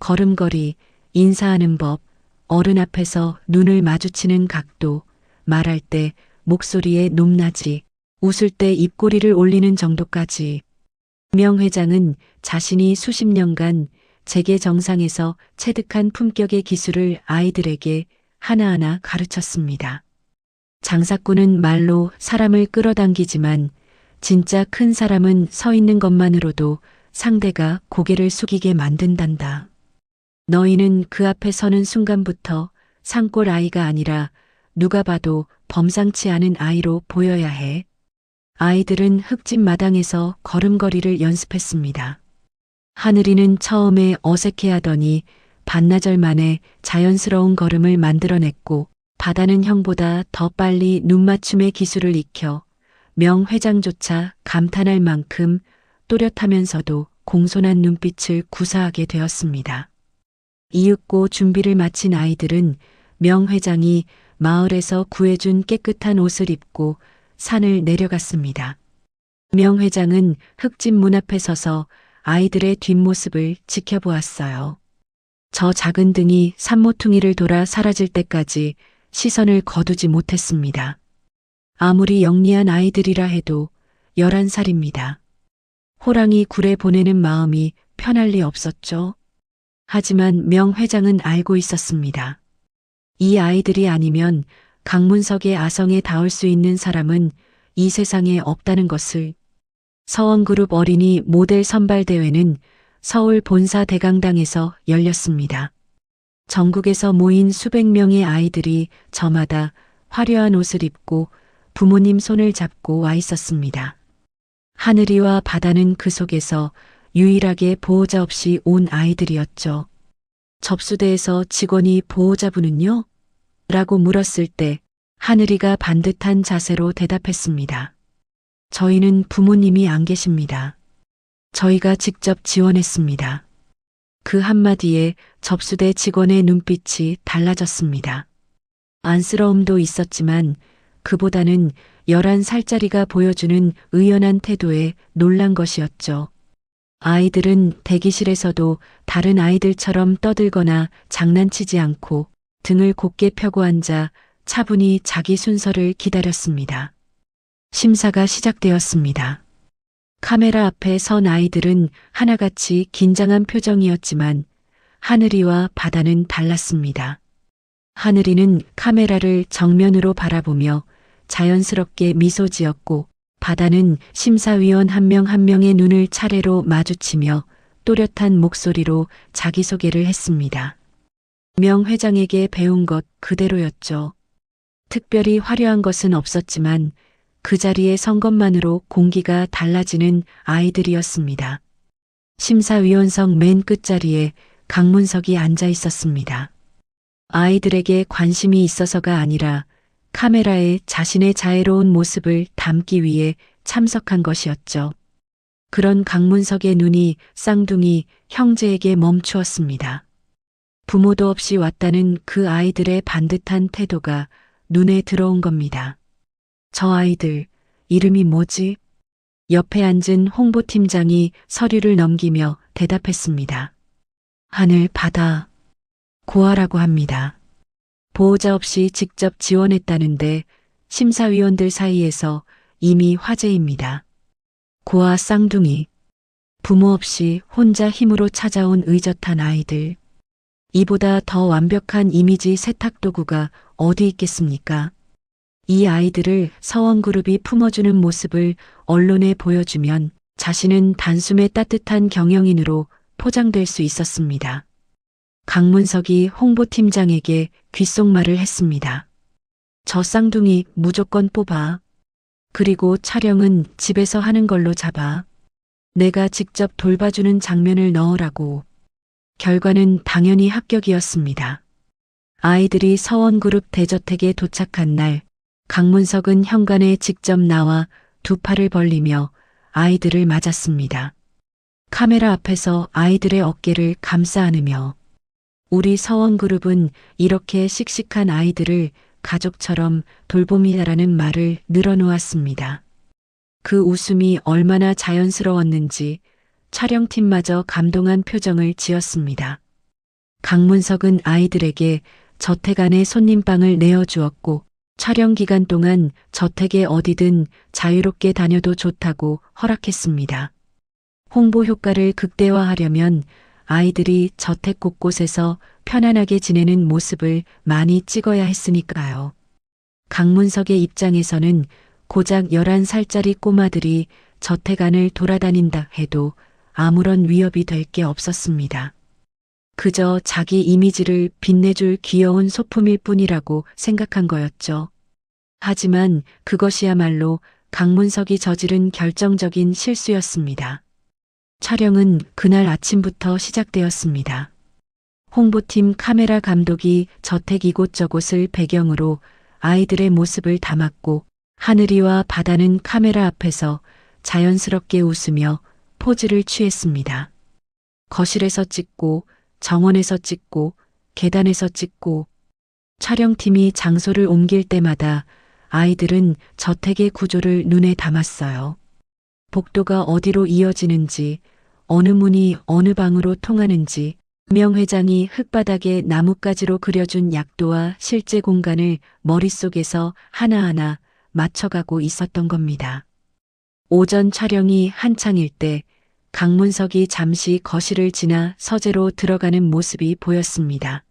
걸음걸이, 인사하는 법, 어른 앞에서 눈을 마주치는 각도, 말할 때 목소리의 높낮이, 웃을 때 입꼬리를 올리는 정도까지. 명 회장은 자신이 수십 년간 재계 정상에서 체득한 품격의 기술을 아이들에게 하나하나 가르쳤습니다. 장사꾼은 말로 사람을 끌어당기지만 진짜 큰 사람은 서 있는 것만으로도 상대가 고개를 숙이게 만든단다. 너희는 그 앞에 서는 순간부터 산골 아이가 아니라 누가 봐도 범상치 않은 아이로 보여야 해. 아이들은 흙집 마당에서 걸음걸이를 연습했습니다. 하늘이는 처음에 어색해하더니 반나절 만에 자연스러운 걸음을 만들어냈고 바다는 형보다 더 빨리 눈맞춤의 기술을 익혀 명 회장조차 감탄할 만큼 또렷하면서도 공손한 눈빛을 구사하게 되었습니다. 이윽고 준비를 마친 아이들은 명 회장이 마을에서 구해준 깨끗한 옷을 입고 산을 내려갔습니다. 명 회장은 흙집 문 앞에 서서 아이들의 뒷모습을 지켜보았어요. 저 작은 등이 산모퉁이를 돌아 사라질 때까지 시선을 거두지 못했습니다. 아무리 영리한 아이들이라 해도 11살입니다. 호랑이 굴에 보내는 마음이 편할 리 없었죠. 하지만 명 회장은 알고 있었습니다. 이 아이들이 아니면 강문석의 아성에 닿을 수 있는 사람은 이 세상에 없다는 것을. 서원그룹 어린이 모델 선발대회는 서울 본사 대강당에서 열렸습니다. 전국에서 모인 수백 명의 아이들이 저마다 화려한 옷을 입고 부모님 손을 잡고 와 있었습니다. 하늘이와 바다는 그 속에서 유일하게 보호자 없이 온 아이들이었죠. 접수대에서 직원이 보호자분은요? 라고 물었을 때 하늘이가 반듯한 자세로 대답했습니다. 저희는 부모님이 안 계십니다. 저희가 직접 지원했습니다. 그 한마디에 접수대 직원의 눈빛이 달라졌습니다. 안쓰러움도 있었지만 그보다는 11살짜리가 보여주는 의연한 태도에 놀란 것이었죠. 아이들은 대기실에서도 다른 아이들처럼 떠들거나 장난치지 않고 등을 곧게 펴고 앉아 차분히 자기 순서를 기다렸습니다. 심사가 시작되었습니다. 카메라 앞에 선 아이들은 하나같이 긴장한 표정이었지만 하늘이와 바다는 달랐습니다. 하늘이는 카메라를 정면으로 바라보며 자연스럽게 미소 지었고 바다는 심사위원 한 명 한 명의 눈을 차례로 마주치며 또렷한 목소리로 자기소개를 했습니다. 명 회장에게 배운 것 그대로였죠. 특별히 화려한 것은 없었지만 그 자리에 선 것만으로 공기가 달라지는 아이들이었습니다. 심사위원석 맨 끝자리에 강문석이 앉아 있었습니다. 아이들에게 관심이 있어서가 아니라 카메라에 자신의 자애로운 모습을 담기 위해 참석한 것이었죠. 그런 강문석의 눈이 쌍둥이 형제에게 멈추었습니다. 부모도 없이 왔다는 그 아이들의 반듯한 태도가 눈에 들어온 겁니다. 저 아이들, 이름이 뭐지? 옆에 앉은 홍보팀장이 서류를 넘기며 대답했습니다. 하늘, 바다, 고아라고 합니다. 보호자 없이 직접 지원했다는데 심사위원들 사이에서 이미 화제입니다. 고아 쌍둥이, 부모 없이 혼자 힘으로 찾아온 의젓한 아이들. 이보다 더 완벽한 이미지 세탁 도구가 어디 있겠습니까? 이 아이들을 서원그룹이 품어주는 모습을 언론에 보여주면 자신은 단숨에 따뜻한 경영인으로 포장될 수 있었습니다. 강문석이 홍보팀장에게 귓속말을 했습니다. 저 쌍둥이 무조건 뽑아. 그리고 촬영은 집에서 하는 걸로 잡아. 내가 직접 돌봐주는 장면을 넣으라고. 결과는 당연히 합격이었습니다. 아이들이 서원그룹 대저택에 도착한 날, 강문석은 현관에 직접 나와 두 팔을 벌리며 아이들을 맞았습니다. 카메라 앞에서 아이들의 어깨를 감싸 안으며 우리 서원그룹은 이렇게 씩씩한 아이들을 가족처럼 돌봄이다라는 말을 늘어놓았습니다. 그 웃음이 얼마나 자연스러웠는지 촬영팀마저 감동한 표정을 지었습니다. 강문석은 아이들에게 저택 안에 손님방을 내어주었고 촬영 기간 동안 저택에 어디든 자유롭게 다녀도 좋다고 허락했습니다. 홍보 효과를 극대화하려면 아이들이 저택 곳곳에서 편안하게 지내는 모습을 많이 찍어야 했으니까요. 강문석의 입장에서는 고작 11살짜리 꼬마들이 저택 안을 돌아다닌다 해도 아무런 위협이 될 게 없었습니다. 그저 자기 이미지를 빛내줄 귀여운 소품일 뿐이라고 생각한 거였죠. 하지만 그것이야말로 강문석이 저지른 결정적인 실수였습니다. 촬영은 그날 아침부터 시작되었습니다. 홍보팀 카메라 감독이 저택 이곳저곳을 배경으로 아이들의 모습을 담았고 하늘이와 바다는 카메라 앞에서 자연스럽게 웃으며 포즈를 취했습니다. 거실에서 찍고 정원에서 찍고 계단에서 찍고 촬영팀이 장소를 옮길 때마다 아이들은 저택의 구조를 눈에 담았어요. 복도가 어디로 이어지는지, 어느 문이 어느 방으로 통하는지, 명 회장이 흙바닥에 나뭇가지로 그려준 약도와 실제 공간을 머릿속에서 하나하나 맞춰가고 있었던 겁니다. 오전 촬영이 한창일 때 강문석이 잠시 거실을 지나 서재로 들어가는 모습이 보였습니다.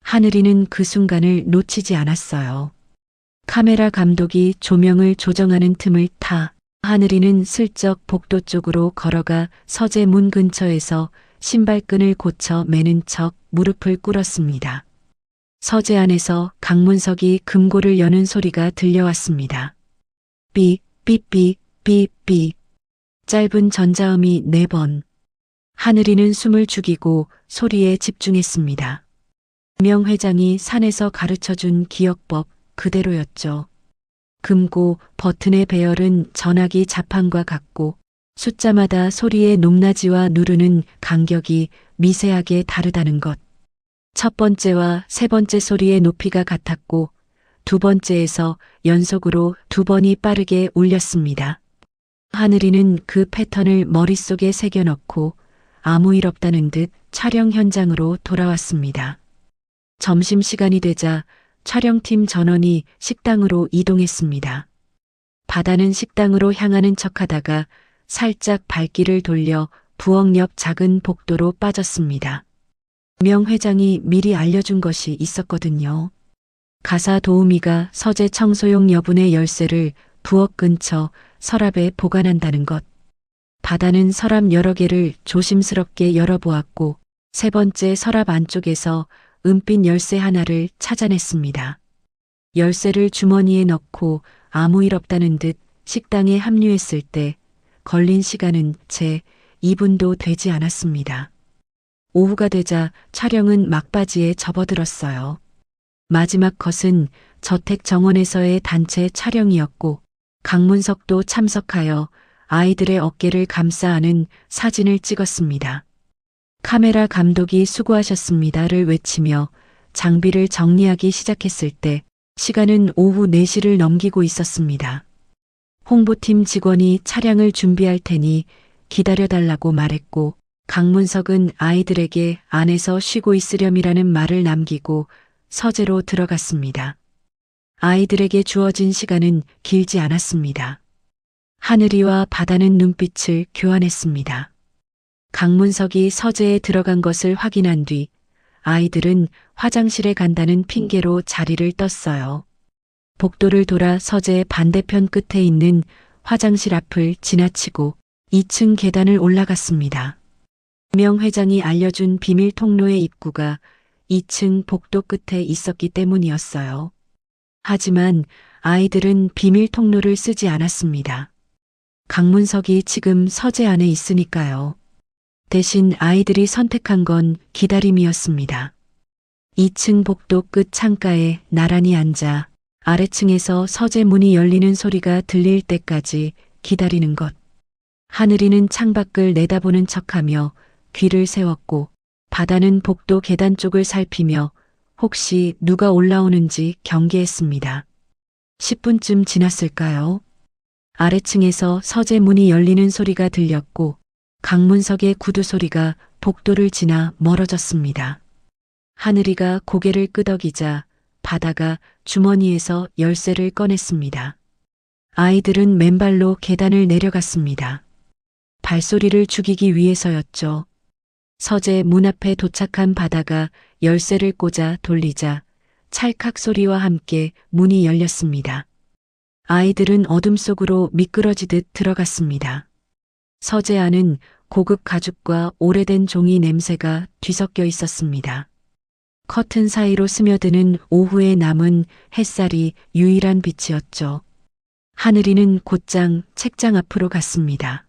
하늘이는 그 순간을 놓치지 않았어요. 카메라 감독이 조명을 조정하는 틈을 타 하늘이는 슬쩍 복도 쪽으로 걸어가 서재 문 근처에서 신발끈을 고쳐 매는 척 무릎을 꿇었습니다. 서재 안에서 강문석이 금고를 여는 소리가 들려왔습니다. 삐, 삐삐, 삐삐. 짧은 전자음이 4번. 하늘이는 숨을 죽이고 소리에 집중했습니다. 명 회장이 산에서 가르쳐준 기억법 그대로였죠. 금고 버튼의 배열은 전화기 자판과 같고 숫자마다 소리의 높낮이와 누르는 간격이 미세하게 다르다는 것. 첫 번째와 세 번째 소리의 높이가 같았고 두 번째에서 연속으로 2번이 빠르게 울렸습니다. 하늘이는 그 패턴을 머릿속에 새겨넣고 아무 일 없다는 듯 촬영 현장으로 돌아왔습니다. 점심시간이 되자 촬영팀 전원이 식당으로 이동했습니다. 바다는 식당으로 향하는 척하다가 살짝 발길을 돌려 부엌 옆 작은 복도로 빠졌습니다. 명 회장이 미리 알려준 것이 있었거든요. 가사 도우미가 서재 청소용 여분의 열쇠를 부엌 근처 서랍에 보관한다는 것. 바다는 서랍 여러 개를 조심스럽게 열어보았고 세 번째 서랍 안쪽에서 은빛 열쇠 하나를 찾아냈습니다. 열쇠를 주머니에 넣고 아무 일 없다는 듯 식당에 합류했을 때 걸린 시간은 채 2분도 되지 않았습니다. 오후가 되자 촬영은 막바지에 접어들었어요. 마지막 컷은 저택 정원에서의 단체 촬영이었고 강문석도 참석하여 아이들의 어깨를 감싸 안은 사진을 찍었습니다. 카메라 감독이 수고하셨습니다를 외치며 장비를 정리하기 시작했을 때 시간은 오후 4시를 넘기고 있었습니다. 홍보팀 직원이 차량을 준비할 테니 기다려달라고 말했고 강문석은 아이들에게 안에서 쉬고 있으렴이라는 말을 남기고 서재로 들어갔습니다. 아이들에게 주어진 시간은 길지 않았습니다. 하늘이와 바다는 눈빛을 교환했습니다. 강문석이 서재에 들어간 것을 확인한 뒤 아이들은 화장실에 간다는 핑계로 자리를 떴어요. 복도를 돌아 서재 반대편 끝에 있는 화장실 앞을 지나치고 2층 계단을 올라갔습니다. 명 회장이 알려준 비밀 통로의 입구가 2층 복도 끝에 있었기 때문이었어요. 하지만 아이들은 비밀 통로를 쓰지 않았습니다. 강문석이 지금 서재 안에 있으니까요. 대신 아이들이 선택한 건 기다림이었습니다. 2층 복도 끝 창가에 나란히 앉아 아래층에서 서재 문이 열리는 소리가 들릴 때까지 기다리는 것. 하늘이는 창밖을 내다보는 척하며 귀를 세웠고 바다는 복도 계단 쪽을 살피며 혹시 누가 올라오는지 경계했습니다. 10분쯤 지났을까요? 아래층에서 서재 문이 열리는 소리가 들렸고 강문석의 구두 소리가 복도를 지나 멀어졌습니다. 하늘이가 고개를 끄덕이자 바다가 주머니에서 열쇠를 꺼냈습니다. 아이들은 맨발로 계단을 내려갔습니다. 발소리를 죽이기 위해서였죠. 서재 문 앞에 도착한 바다가 열쇠를 꽂아 돌리자 찰칵 소리와 함께 문이 열렸습니다. 아이들은 어둠 속으로 미끄러지듯 들어갔습니다. 서재 안은 고급 가죽과 오래된 종이 냄새가 뒤섞여 있었습니다. 커튼 사이로 스며드는 오후에 남은 햇살이 유일한 빛이었죠. 하늘이는 곧장 책장 앞으로 갔습니다.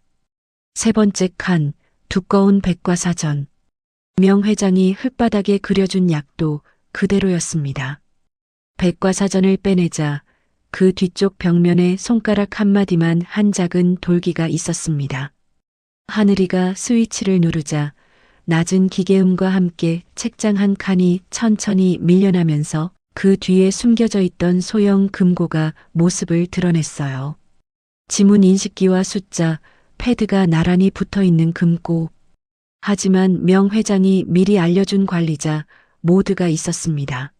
세 번째 칸, 두꺼운 백과사전. 명 회장이 흙바닥에 그려준 약도 그대로였습니다. 백과사전을 빼내자 그 뒤쪽 벽면에 손가락 한마디만 한 작은 돌기가 있었습니다. 하늘이가 스위치를 누르자 낮은 기계음과 함께 책장 한 칸이 천천히 밀려나면서 그 뒤에 숨겨져 있던 소형 금고가 모습을 드러냈어요. 지문 인식기와 숫자, 패드가 나란히 붙어 있는 금고. 하지만 명 회장이 미리 알려준 관리자 모드가 있었습니다.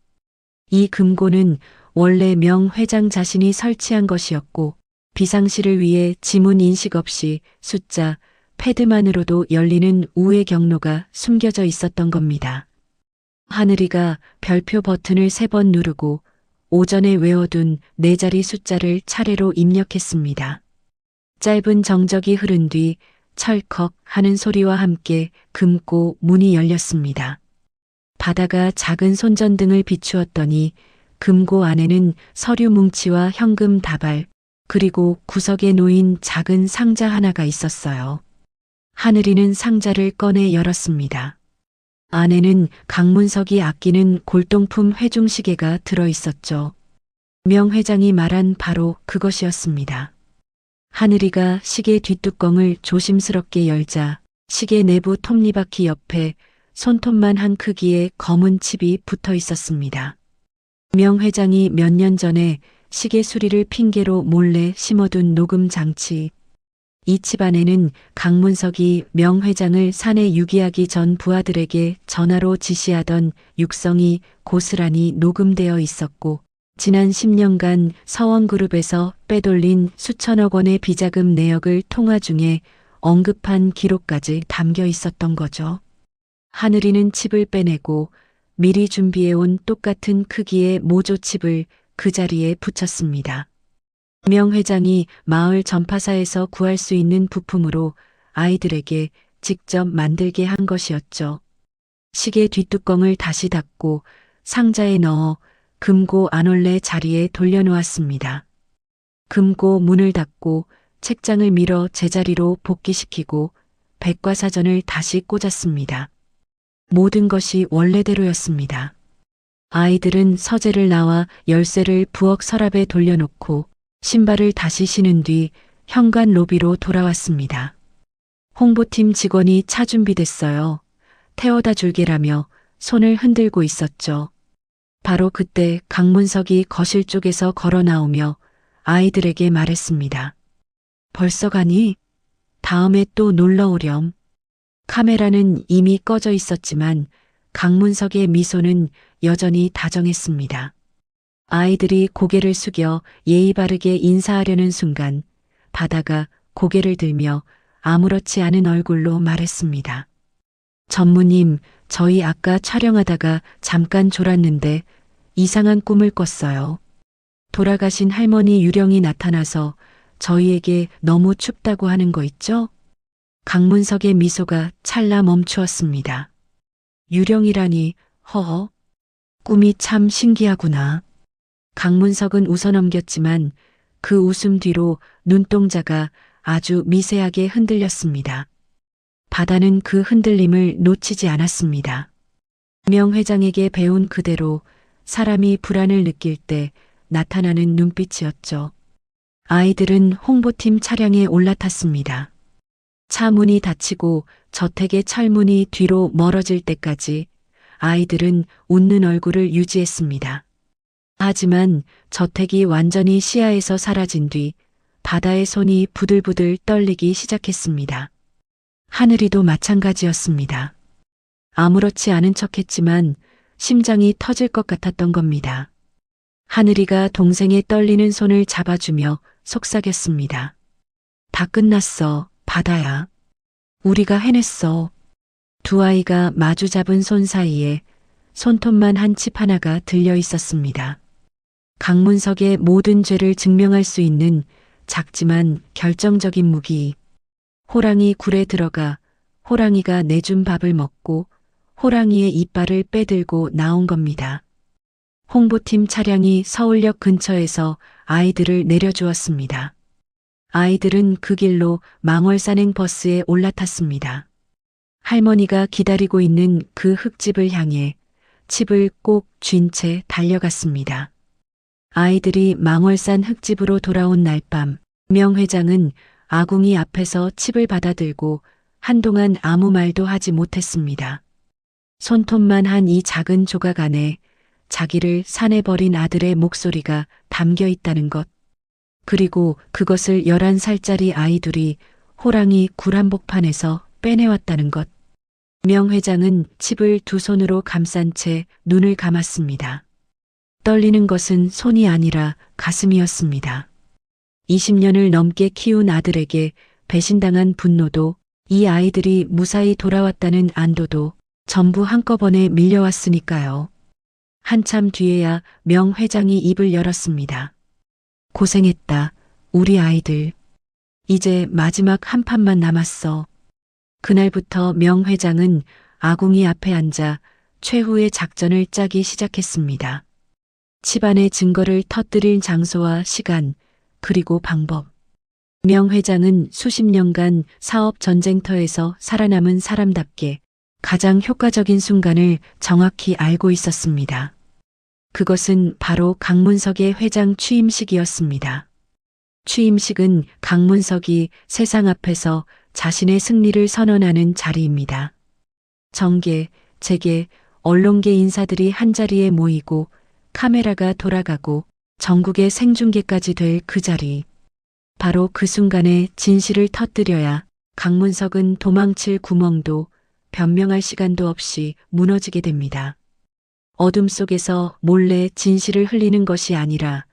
이 금고는 원래 명 회장 자신이 설치한 것이었고 비상시를 위해 지문 인식 없이 숫자, 패드만으로도 열리는 우회 경로가 숨겨져 있었던 겁니다. 하늘이가 별표 버튼을 3번 누르고 오전에 외워둔 4자리 숫자를 차례로 입력했습니다. 짧은 정적이 흐른 뒤 철컥 하는 소리와 함께 금고 문이 열렸습니다. 바다가 작은 손전등을 비추었더니 금고 안에는 서류 뭉치와 현금 다발, 그리고 구석에 놓인 작은 상자 하나가 있었어요. 하늘이는 상자를 꺼내 열었습니다. 안에는 강문석이 아끼는 골동품 회중시계가 들어 있었죠. 명 회장이 말한 바로 그것이었습니다. 하늘이가 시계 뒷뚜껑을 조심스럽게 열자 시계 내부 톱니바퀴 옆에 손톱만 한 크기의 검은 칩이 붙어 있었습니다. 명 회장이 몇 년 전에 시계 수리를 핑계로 몰래 심어둔 녹음 장치. 이 칩 안에는 강문석이 명 회장을 산에 유기하기 전 부하들에게 전화로 지시하던 육성이 고스란히 녹음되어 있었고 지난 10년간 서원그룹에서 빼돌린 수천억 원의 비자금 내역을 통화 중에 언급한 기록까지 담겨 있었던 거죠. 하늘이는 칩을 빼내고 미리 준비해온 똑같은 크기의 모조칩을 그 자리에 붙였습니다. 명 회장이 마을 전파사에서 구할 수 있는 부품으로 아이들에게 직접 만들게 한 것이었죠. 시계 뒷뚜껑을 다시 닫고 상자에 넣어 금고 안올레 자리에 돌려놓았습니다. 금고 문을 닫고 책장을 밀어 제자리로 복귀시키고 백과사전을 다시 꽂았습니다. 모든 것이 원래대로였습니다. 아이들은 서재를 나와 열쇠를 부엌 서랍에 돌려놓고 신발을 다시 신은 뒤 현관 로비로 돌아왔습니다. 홍보팀 직원이 차 준비됐어요. 태워다 줄게라며 손을 흔들고 있었죠. 바로 그때 강문석이 거실 쪽에서 걸어 나오며 아이들에게 말했습니다. 벌써 가니? 다음에 또 놀러 오렴. 카메라는 이미 꺼져 있었지만 강문석의 미소는 여전히 다정했습니다. 아이들이 고개를 숙여 예의 바르게 인사하려는 순간 바다가 고개를 들며 아무렇지 않은 얼굴로 말했습니다. 전무님, 저희 아까 촬영하다가 잠깐 졸았는데 이상한 꿈을 꿨어요. 돌아가신 할머니 유령이 나타나서 저희에게 너무 춥다고 하는 거 있죠? 강문석의 미소가 찰나 멈추었습니다. 유령이라니, 허허. 꿈이 참 신기하구나. 강문석은 웃어넘겼지만 그 웃음 뒤로 눈동자가 아주 미세하게 흔들렸습니다. 바다는 그 흔들림을 놓치지 않았습니다. 명 회장에게 배운 그대로 사람이 불안을 느낄 때 나타나는 눈빛이었죠. 아이들은 홍보팀 차량에 올라탔습니다. 차 문이 닫히고 저택의 철문이 뒤로 멀어질 때까지 아이들은 웃는 얼굴을 유지했습니다. 하지만 저택이 완전히 시야에서 사라진 뒤 바다의 손이 부들부들 떨리기 시작했습니다. 하늘이도 마찬가지였습니다. 아무렇지 않은 척했지만 심장이 터질 것 같았던 겁니다. 하늘이가 동생의 떨리는 손을 잡아주며 속삭였습니다. 다 끝났어, 바다야. 우리가 해냈어. 두 아이가 마주 잡은 손 사이에 손톱만 한 칩 하나가 들려 있었습니다. 강문석의 모든 죄를 증명할 수 있는 작지만 결정적인 무기. 호랑이 굴에 들어가 호랑이가 내준 밥을 먹고 호랑이의 이빨을 빼들고 나온 겁니다. 홍보팀 차량이 서울역 근처에서 아이들을 내려주었습니다. 아이들은 그 길로 망월산행 버스에 올라탔습니다. 할머니가 기다리고 있는 그 흙집을 향해 칩을 꼭 쥔 채 달려갔습니다. 아이들이 망월산 흙집으로 돌아온 날 밤, 명 회장은 아궁이 앞에서 칩을 받아들고 한동안 아무 말도 하지 못했습니다. 손톱만 한 이 작은 조각 안에 자기를 산해버린 아들의 목소리가 담겨 있다는 것. 그리고 그것을 11살짜리 아이들이 호랑이 굴 한복판에서 빼내왔다는 것. 명 회장은 칩을 두 손으로 감싼 채 눈을 감았습니다. 떨리는 것은 손이 아니라 가슴이었습니다. 20년을 넘게 키운 아들에게 배신당한 분노도, 이 아이들이 무사히 돌아왔다는 안도도 전부 한꺼번에 밀려왔으니까요. 한참 뒤에야 명 회장이 입을 열었습니다. 고생했다, 우리 아이들. 이제 마지막 한 판만 남았어. 그날부터 명 회장은 아궁이 앞에 앉아 최후의 작전을 짜기 시작했습니다. 집안의 증거를 터뜨릴 장소와 시간, 그리고 방법. 명 회장은 수십 년간 사업 전쟁터에서 살아남은 사람답게 가장 효과적인 순간을 정확히 알고 있었습니다. 그것은 바로 강문석의 회장 취임식이었습니다. 취임식은 강문석이 세상 앞에서 자신의 승리를 선언하는 자리입니다. 정계, 재계, 언론계 인사들이 한자리에 모이고 카메라가 돌아가고 전국의 생중계까지 될 그 자리. 바로 그 순간에 진실을 터뜨려야 강문석은 도망칠 구멍도 변명할 시간도 없이 무너지게 됩니다. 어둠 속에서 몰래 진실을 흘리는 것이 아니라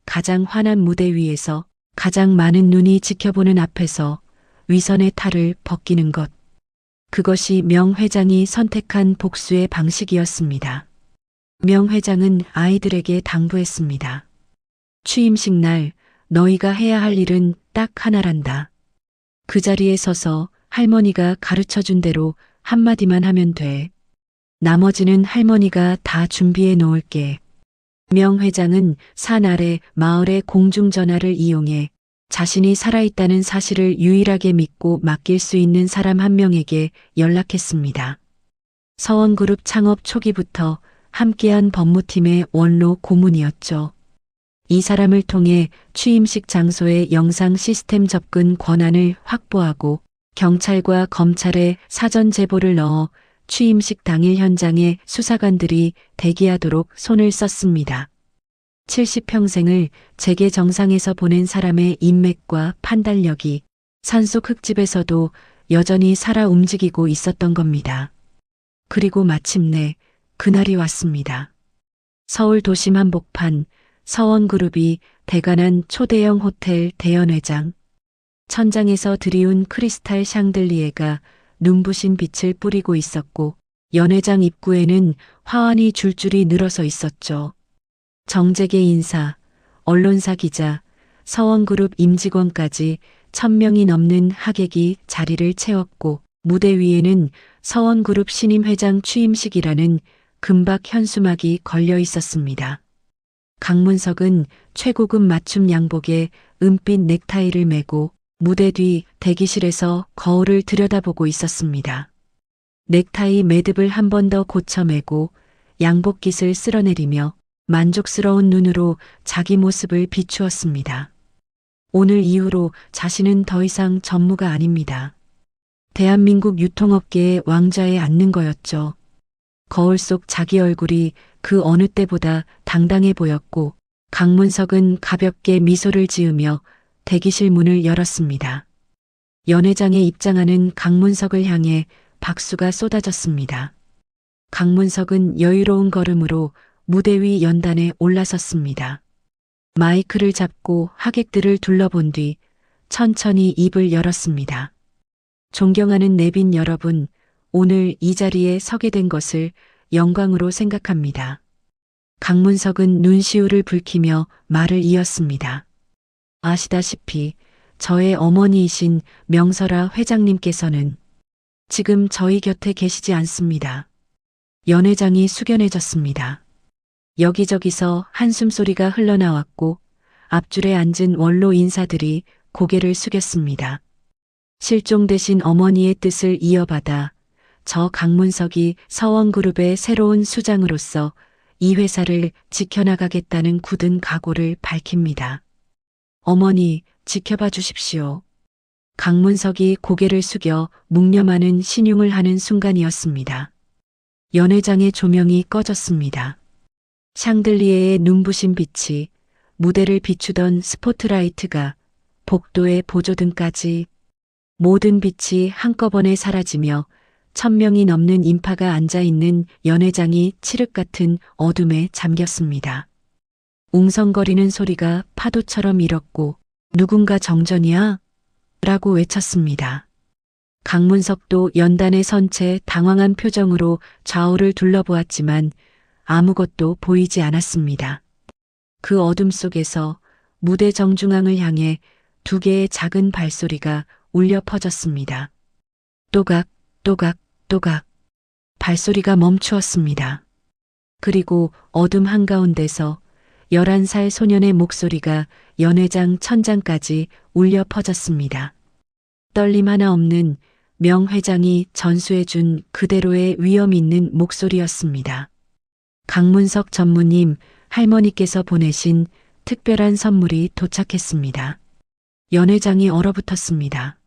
가장 환한 무대 위에서 가장 많은 눈이 지켜보는 앞에서 위선의 탈을 벗기는 것. 그것이 명 회장이 선택한 복수의 방식이었습니다. 명 회장은 아이들에게 당부했습니다. 취임식 날 너희가 해야 할 일은 딱 하나란다. 그 자리에 서서 할머니가 가르쳐 준 대로 한마디만 하면 돼. 나머지는 할머니가 다 준비해 놓을게. 명 회장은 산 아래 마을의 공중전화를 이용해 자신이 살아있다는 사실을 유일하게 믿고 맡길 수 있는 사람 한 명에게 연락했습니다. 서원그룹 창업 초기부터 함께한 법무팀의 원로 고문이었죠. 이 사람을 통해 취임식 장소의 영상 시스템 접근 권한을 확보하고 경찰과 검찰에 사전 제보를 넣어 취임식 당일 현장에 수사관들이 대기하도록 손을 썼습니다. 70평생을 재계 정상에서 보낸 사람의 인맥과 판단력이 산속 흙집에서도 여전히 살아 움직이고 있었던 겁니다. 그리고 마침내 그날이 왔습니다. 서울 도심 한복판 서원그룹이 대관한 초대형 호텔 대연회장. 천장에서 드리운 크리스탈 샹들리에가 눈부신 빛을 뿌리고 있었고 연회장 입구에는 화환이 줄줄이 늘어서 있었죠. 정재계 인사, 언론사 기자, 서원그룹 임직원까지 1000명이 넘는 하객이 자리를 채웠고 무대 위에는 서원그룹 신임 회장 취임식이라는 금박 현수막이 걸려 있었습니다. 강문석은 최고급 맞춤 양복에 은빛 넥타이를 메고 무대 뒤 대기실에서 거울을 들여다보고 있었습니다. 넥타이 매듭을 한 번 더 고쳐 매고 양복깃을 쓸어내리며 만족스러운 눈으로 자기 모습을 비추었습니다. 오늘 이후로 자신은 더 이상 전무가 아닙니다. 대한민국 유통업계의 왕좌에 앉는 거였죠. 거울 속 자기 얼굴이 그 어느 때보다 당당해 보였고 강문석은 가볍게 미소를 지으며 대기실 문을 열었습니다. 연회장에 입장하는 강문석을 향해 박수가 쏟아졌습니다. 강문석은 여유로운 걸음으로 무대 위 연단에 올라섰습니다. 마이크를 잡고 하객들을 둘러본 뒤 천천히 입을 열었습니다. 존경하는 내빈 여러분, 오늘 이 자리에 서게 된 것을 영광으로 생각합니다. 강문석은 눈시울을 붉히며 말을 이었습니다. 아시다시피 저의 어머니이신 명설아 회장님께서는 지금 저희 곁에 계시지 않습니다. 연회장이 숙연해졌습니다. 여기저기서 한숨소리가 흘러나왔고 앞줄에 앉은 원로 인사들이 고개를 숙였습니다. 실종되신 어머니의 뜻을 이어받아 저 강문석이 서원그룹의 새로운 수장으로서 이 회사를 지켜나가겠다는 굳은 각오를 밝힙니다. 어머니, 지켜봐 주십시오. 강문석이 고개를 숙여 묵념하는 신용을 하는 순간이었습니다. 연회장의 조명이 꺼졌습니다. 샹들리에의 눈부신 빛이 무대를 비추던 스포트라이트가 복도의 보조등까지 모든 빛이 한꺼번에 사라지며 1000명이 넘는 인파가 앉아있는 연회장이 칠흑 같은 어둠에 잠겼습니다. 웅성거리는 소리가 파도처럼 일었고 누군가 정전이야? 라고 외쳤습니다. 강문석도 연단에 선 채 당황한 표정으로 좌우를 둘러보았지만 아무것도 보이지 않았습니다. 그 어둠 속에서 무대 정중앙을 향해 2개의 작은 발소리가 울려 퍼졌습니다. 또각, 또각, 또각. 발소리가 멈추었습니다. 그리고 어둠 한가운데서 11살 소년의 목소리가 연회장 천장까지 울려 퍼졌습니다. 떨림 하나 없는 명 회장이 전수해준 그대로의 위험 있는 목소리였습니다. 강문석 전무님, 할머니께서 보내신 특별한 선물이 도착했습니다. 연회장이 얼어붙었습니다.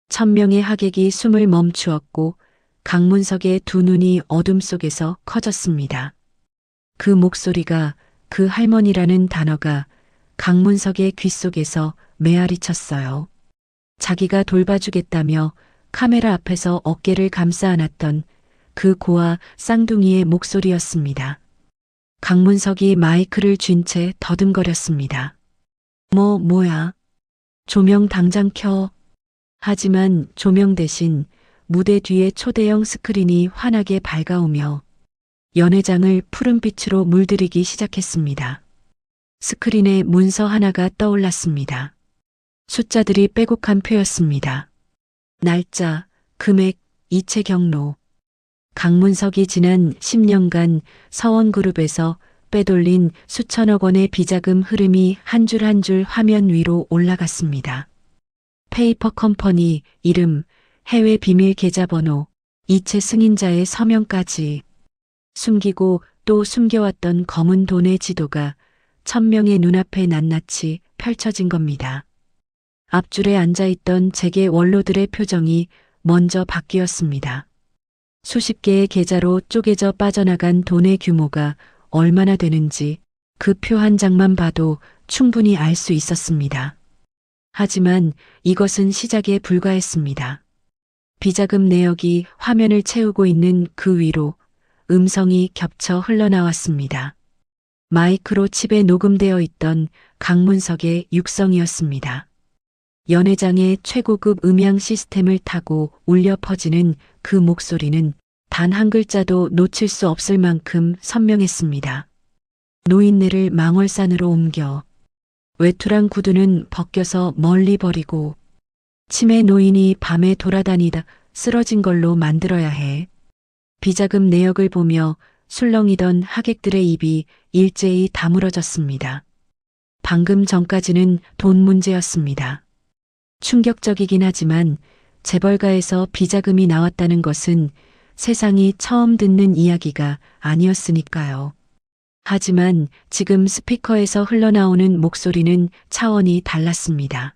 1000명의 하객이 숨을 멈추었고 강문석의 두 눈이 어둠 속에서 커졌습니다. 그 목소리가, 그 할머니라는 단어가 강문석의 귓속에서 메아리 쳤어요. 자기가 돌봐주겠다며 카메라 앞에서 어깨를 감싸 안았던 그 고아 쌍둥이의 목소리였습니다. 강문석이 마이크를 쥔 채 더듬거렸습니다. 뭐야? 조명 당장 켜. 하지만 조명 대신 무대 뒤의 초대형 스크린이 환하게 밝아오며 연회장을 푸른빛으로 물들이기 시작했습니다. 스크린에 문서 하나가 떠올랐습니다. 숫자들이 빼곡한 표였습니다. 날짜, 금액, 이체 경로. 강문석이 지난 10년간 서원그룹에서 빼돌린 수천억 원의 비자금 흐름이 한 줄 한 줄 화면 위로 올라갔습니다. 페이퍼 컴퍼니 이름, 해외 비밀 계좌번호, 이체 승인자의 서명까지 숨기고 또 숨겨왔던 검은 돈의 지도가 1000명의 눈앞에 낱낱이 펼쳐진 겁니다. 앞줄에 앉아있던 재계 원로들의 표정이 먼저 바뀌었습니다. 수십 개의 계좌로 쪼개져 빠져나간 돈의 규모가 얼마나 되는지 그 표 한 장만 봐도 충분히 알 수 있었습니다. 하지만 이것은 시작에 불과했습니다. 비자금 내역이 화면을 채우고 있는 그 위로 음성이 겹쳐 흘러나왔습니다. 마이크로칩에 녹음되어 있던 강문석의 육성이었습니다. 연회장의 최고급 음향 시스템을 타고 울려 퍼지는 그 목소리는 단 한 글자도 놓칠 수 없을 만큼 선명했습니다. 노인네를 망월산으로 옮겨 외투랑 구두는 벗겨서 멀리 버리고 치매 노인이 밤에 돌아다니다 쓰러진 걸로 만들어야 해. 비자금 내역을 보며 술렁이던 하객들의 입이 일제히 다물어졌습니다. 방금 전까지는 돈 문제였습니다. 충격적이긴 하지만 재벌가에서 비자금이 나왔다는 것은 세상이 처음 듣는 이야기가 아니었으니까요. 하지만 지금 스피커에서 흘러나오는 목소리는 차원이 달랐습니다.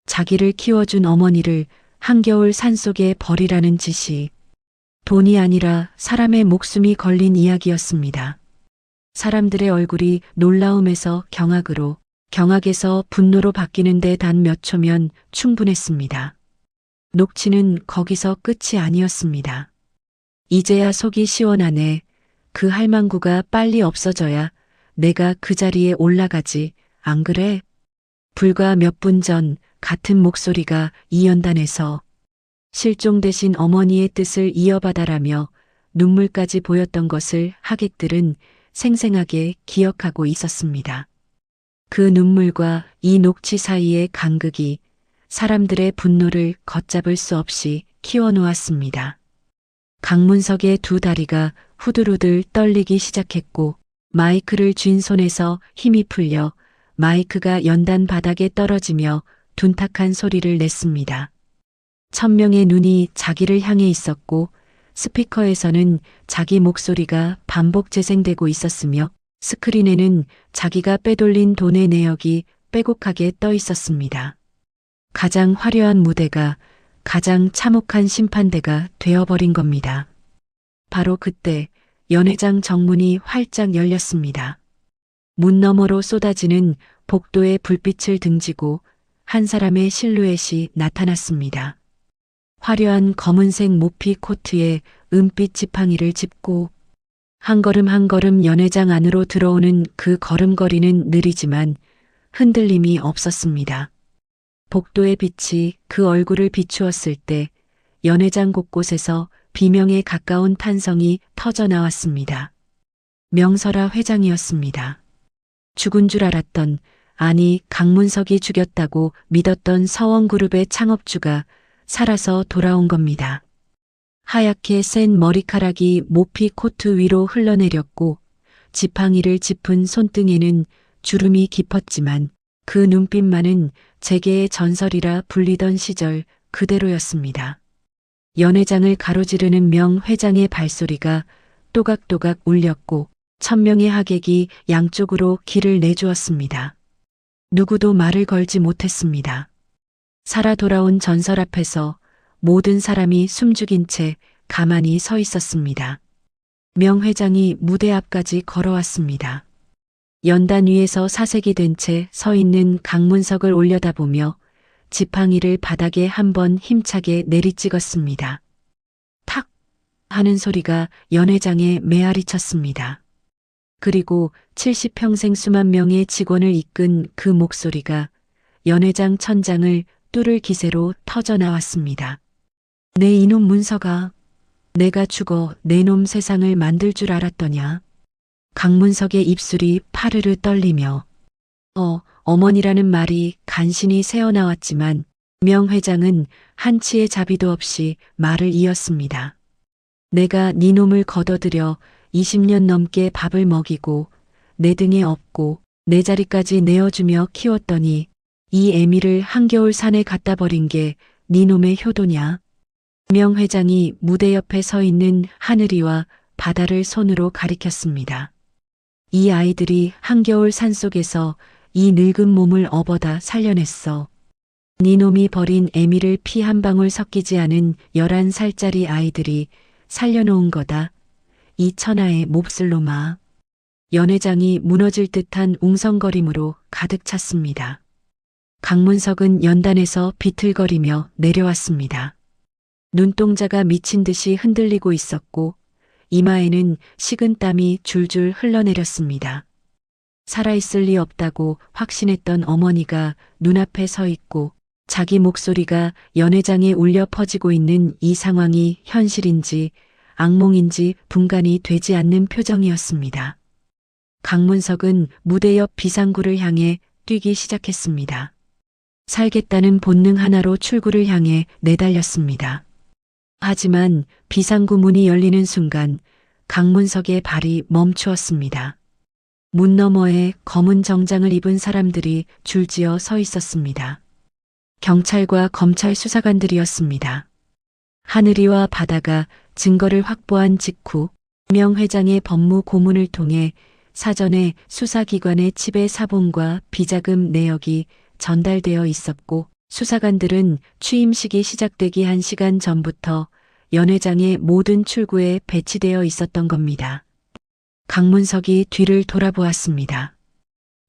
자기를 키워준 어머니를 한겨울 산속에 버리라는 지시. 돈이 아니라 사람의 목숨이 걸린 이야기였습니다. 사람들의 얼굴이 놀라움에서 경악으로, 경악에서 분노로 바뀌는데 단 몇 초면 충분했습니다. 녹취는 거기서 끝이 아니었습니다. 이제야 속이 시원하네. 그 할망구가 빨리 없어져야 내가 그 자리에 올라가지, 안 그래? 불과 몇 분 전 같은 목소리가 이 연단에서 실종되신 어머니의 뜻을 이어받아라며 눈물까지 보였던 것을 하객들은 생생하게 기억하고 있었습니다. 그 눈물과 이 녹취 사이의 간극이 사람들의 분노를 걷잡을 수 없이 키워놓았습니다. 강문석의 두 다리가 후들후들 떨리기 시작했고 마이크를 쥔 손에서 힘이 풀려 마이크가 연단 바닥에 떨어지며 둔탁한 소리를 냈습니다. 1000명의 눈이 자기를 향해 있었고 스피커에서는 자기 목소리가 반복 재생되고 있었으며 스크린에는 자기가 빼돌린 돈의 내역이 빼곡하게 떠 있었습니다. 가장 화려한 무대가 가장 참혹한 심판대가 되어버린 겁니다. 바로 그때 연회장 정문이 활짝 열렸습니다. 문 너머로 쏟아지는 복도의 불빛을 등지고 한 사람의 실루엣이 나타났습니다. 화려한 검은색 모피 코트에 은빛 지팡이를 짚고 한 걸음 한 걸음 연회장 안으로 들어오는 그 걸음걸이는 느리지만 흔들림이 없었습니다. 복도의 빛이 그 얼굴을 비추었을 때 연회장 곳곳에서 비명에 가까운 탄성이 터져 나왔습니다. 명설아 회장이었습니다. 죽은 줄 알았던, 아니 강문석이 죽였다고 믿었던 서원그룹의 창업주가 살아서 돌아온 겁니다. 하얗게 센 머리카락이 모피 코트 위로 흘러내렸고 지팡이를 짚은 손등에는 주름이 깊었지만 그 눈빛만은 재계의 전설이라 불리던 시절 그대로였습니다. 연회장을 가로지르는 명 회장의 발소리가 또각또각 울렸고 1000명의 하객이 양쪽으로 길을 내주었습니다. 누구도 말을 걸지 못했습니다. 살아 돌아온 전설 앞에서 모든 사람이 숨죽인 채 가만히 서 있었습니다. 명 회장이 무대 앞까지 걸어왔습니다. 연단 위에서 사색이 된 채 서 있는 강문석을 올려다보며 지팡이를 바닥에 한번 힘차게 내리찍었습니다. 탁 하는 소리가 연회장에 메아리쳤습니다. 그리고 70평생 수만 명의 직원을 이끈 그 목소리가 연회장 천장을 뚫을 기세로 터져 나왔습니다. 내 이놈 문서가 내가 죽어 내 놈 세상을 만들 줄 알았더냐. 강문석의 입술이 파르르 떨리며 어머니라는 말이 간신히 새어나왔지만 명 회장은 한치의 자비도 없이 말을 이었습니다. 내가 네 놈을 걷어들여 20년 넘게 밥을 먹이고 내 등에 업고 내 자리까지 내어주며 키웠더니 이 애미를 한겨울 산에 갖다 버린 게 네 놈의 효도냐. 명 회장이 무대 옆에 서 있는 하늘이와 바다를 손으로 가리켰습니다. 이 아이들이 한겨울 산속에서 이 늙은 몸을 업어다 살려냈어. 네 놈이 버린 애미를 피 한 방울 섞이지 않은 11살짜리 아이들이 살려놓은 거다. 이 천하의 몹쓸 놈아. 연회장이 무너질 듯한 웅성거림으로 가득 찼습니다. 강문석은 연단에서 비틀거리며 내려왔습니다. 눈동자가 미친 듯이 흔들리고 있었고 이마에는 식은 땀이 줄줄 흘러내렸습니다. 살아있을 리 없다고 확신했던 어머니가 눈앞에 서 있고 자기 목소리가 연회장에 울려 퍼지고 있는 이 상황이 현실인지 악몽인지 분간이 되지 않는 표정이었습니다. 강문석은 무대 옆 비상구를 향해 뛰기 시작했습니다. 살겠다는 본능 하나로 출구를 향해 내달렸습니다. 하지만 비상구 문이 열리는 순간 강문석의 발이 멈추었습니다. 문 너머에 검은 정장을 입은 사람들이 줄지어 서 있었습니다. 경찰과 검찰 수사관들이었습니다. 하늘이와 바다가 증거를 확보한 직후 명 회장의 법무 고문을 통해 사전에 수사기관의 칩의 사본과 비자금 내역이 전달되어 있었고 수사관들은 취임식이 시작되기 1시간 전부터 연 회장의 모든 출구에 배치되어 있었던 겁니다. 강문석이 뒤를 돌아보았습니다.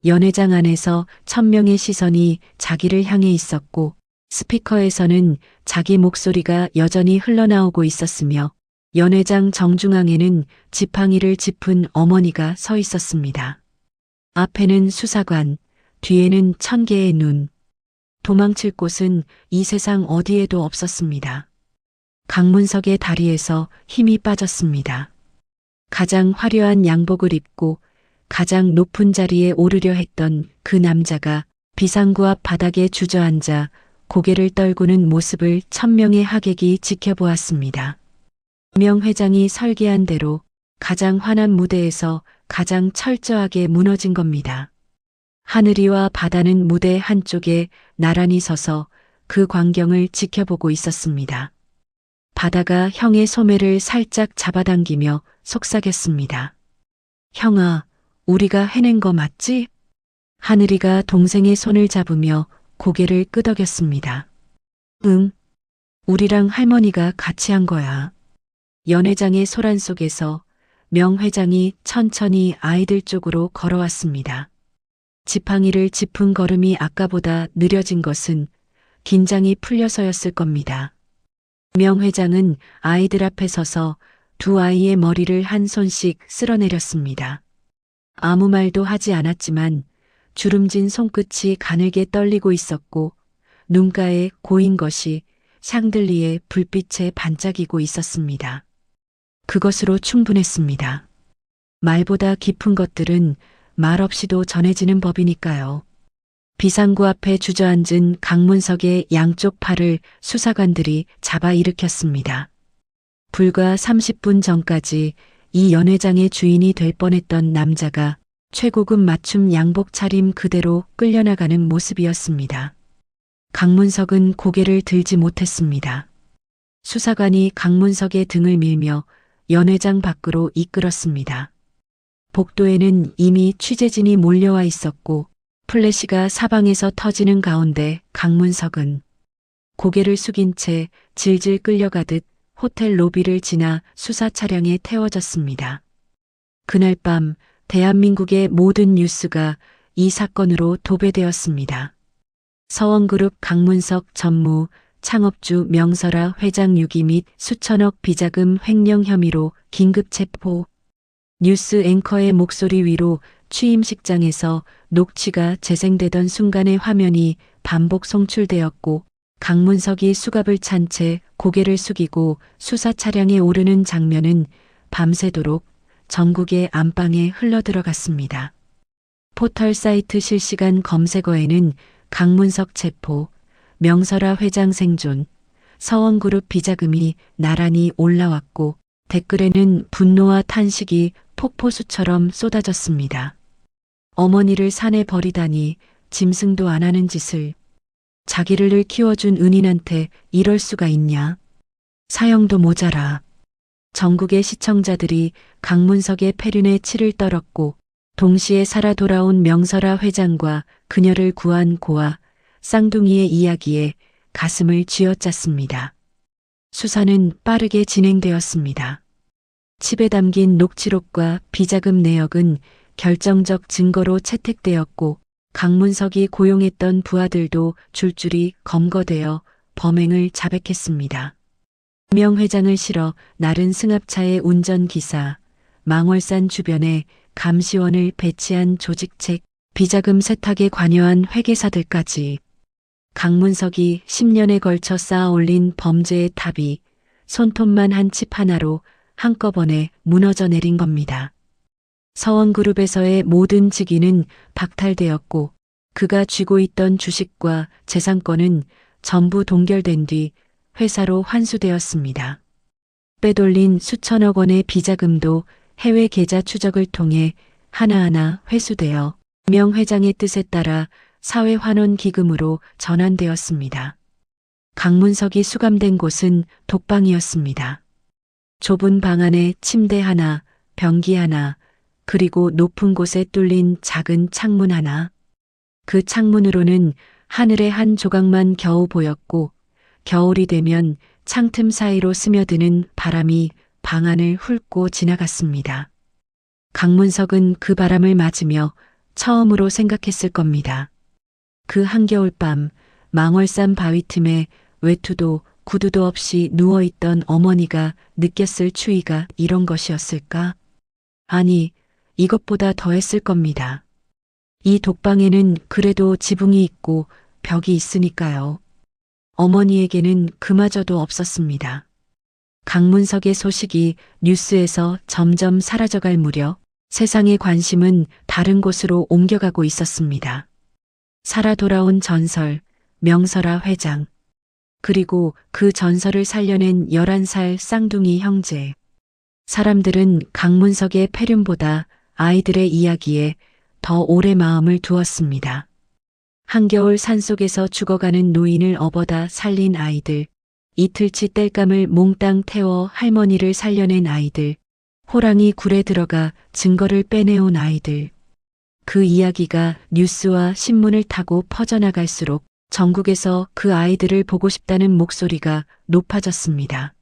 연 회장 안에서 1000명의 시선이 자기를 향해 있었고 스피커에서는 자기 목소리가 여전히 흘러나오고 있었으며 연 회장 정중앙에는 지팡이를 짚은 어머니가 서 있었습니다. 앞에는 수사관, 뒤에는 1000개의 눈. 도망칠 곳은 이 세상 어디에도 없었습니다. 강문석의 다리에서 힘이 빠졌습니다. 가장 화려한 양복을 입고 가장 높은 자리에 오르려 했던 그 남자가 비상구 앞 바닥에 주저앉아 고개를 떨구는 모습을 1000명의 하객이 지켜보았습니다. 명 회장이 설계한 대로 가장 환한 무대에서 가장 철저하게 무너진 겁니다. 하늘이와 바다는 무대 한쪽에 나란히 서서 그 광경을 지켜보고 있었습니다. 바다가 형의 소매를 살짝 잡아당기며 속삭였습니다. 형아, 우리가 해낸 거 맞지? 하늘이가 동생의 손을 잡으며 고개를 끄덕였습니다. 응, 우리랑 할머니가 같이 한 거야. 연 회장의 소란 속에서 명 회장이 천천히 아이들 쪽으로 걸어왔습니다. 지팡이를 짚은 걸음이 아까보다 느려진 것은 긴장이 풀려서였을 겁니다. 명 회장은 아이들 앞에 서서 두 아이의 머리를 한 손씩 쓸어내렸습니다. 아무 말도 하지 않았지만 주름진 손끝이 가늘게 떨리고 있었고 눈가에 고인 것이 샹들리에 불빛에 반짝이고 있었습니다. 그것으로 충분했습니다. 말보다 깊은 것들은 말 없이도 전해지는 법이니까요. 비상구 앞에 주저앉은 강문석의 양쪽 팔을 수사관들이 잡아 일으켰습니다. 불과 30분 전까지 이 연 회장의 주인이 될 뻔했던 남자가 최고급 맞춤 양복 차림 그대로 끌려나가는 모습이었습니다. 강문석은 고개를 들지 못했습니다. 수사관이 강문석의 등을 밀며 연 회장 밖으로 이끌었습니다. 복도에는 이미 취재진이 몰려와 있었고 플래시가 사방에서 터지는 가운데 강문석은 고개를 숙인 채 질질 끌려가듯 호텔 로비를 지나 수사 차량에 태워졌습니다. 그날 밤 대한민국의 모든 뉴스가 이 사건으로 도배되었습니다. 서원그룹 강문석 전무, 창업주 명설아 회장 유기 및 수천억 비자금 횡령 혐의로 긴급 체포. 뉴스 앵커의 목소리 위로 취임식장에서 녹취가 재생되던 순간의 화면이 반복 송출되었고 강문석이 수갑을 찬 채 고개를 숙이고 수사 차량에 오르는 장면은 밤새도록 전국의 안방에 흘러들어갔습니다. 포털 사이트 실시간 검색어에는 강문석 체포, 명설아 회장 생존, 서원그룹 비자금이 나란히 올라왔고 댓글에는 분노와 탄식이 폭포수처럼 쏟아졌습니다. 어머니를 산에 버리다니 짐승도 안 하는 짓을. 자기를 키워준 은인한테 이럴 수가 있냐. 사형도 모자라. 전국의 시청자들이 강문석의 폐륜에 치를 떨었고 동시에 살아 돌아온 명설아 회장과 그녀를 구한 고아 쌍둥이의 이야기에 가슴을 쥐어짰습니다. 수사는 빠르게 진행되었습니다. 칩에 담긴 녹취록과 비자금 내역은 결정적 증거로 채택되었고 강문석이 고용했던 부하들도 줄줄이 검거되어 범행을 자백했습니다. 명 회장을 실어 나른 승합차의 운전기사, 망월산 주변에 감시원을 배치한 조직책, 비자금 세탁에 관여한 회계사들까지 강문석이 10년에 걸쳐 쌓아 올린 범죄의 탑이 손톱만 한 칩 하나로 한꺼번에 무너져 내린 겁니다. 서원그룹에서의 모든 직위는 박탈되었고 그가 쥐고 있던 주식과 재산권은 전부 동결된 뒤 회사로 환수되었습니다. 빼돌린 수천억 원의 비자금도 해외 계좌 추적을 통해 하나하나 회수되어 명 회장의 뜻에 따라 사회환원 기금으로 전환되었습니다. 강문석이 수감된 곳은 독방이었습니다. 좁은 방 안에 침대 하나, 변기 하나, 그리고 높은 곳에 뚫린 작은 창문 하나. 그 창문으로는 하늘의 한 조각만 겨우 보였고 겨울이 되면 창틈 사이로 스며드는 바람이 방 안을 훑고 지나갔습니다. 강문석은 그 바람을 맞으며 처음으로 생각했을 겁니다. 그 한겨울밤 망월산 바위 틈에 외투도 구두도 없이 누워있던 어머니가 느꼈을 추위가 이런 것이었을까? 아니, 이것보다 더했을 겁니다. 이 독방에는 그래도 지붕이 있고 벽이 있으니까요. 어머니에게는 그마저도 없었습니다. 강문석의 소식이 뉴스에서 점점 사라져갈 무렵 세상의 관심은 다른 곳으로 옮겨가고 있었습니다. 살아 돌아온 전설, 명설아 회장. 그리고 그 전설을 살려낸 11살 쌍둥이 형제. 사람들은 강문석의 폐륜보다 아이들의 이야기에 더 오래 마음을 두었습니다. 한겨울 산속에서 죽어가는 노인을 업어다 살린 아이들, 이틀치 땔감을 몽땅 태워 할머니를 살려낸 아이들, 호랑이 굴에 들어가 증거를 빼내온 아이들. 그 이야기가 뉴스와 신문을 타고 퍼져나갈수록 전국에서 그 아이들을 보고 싶다는 목소리가 높아졌습니다.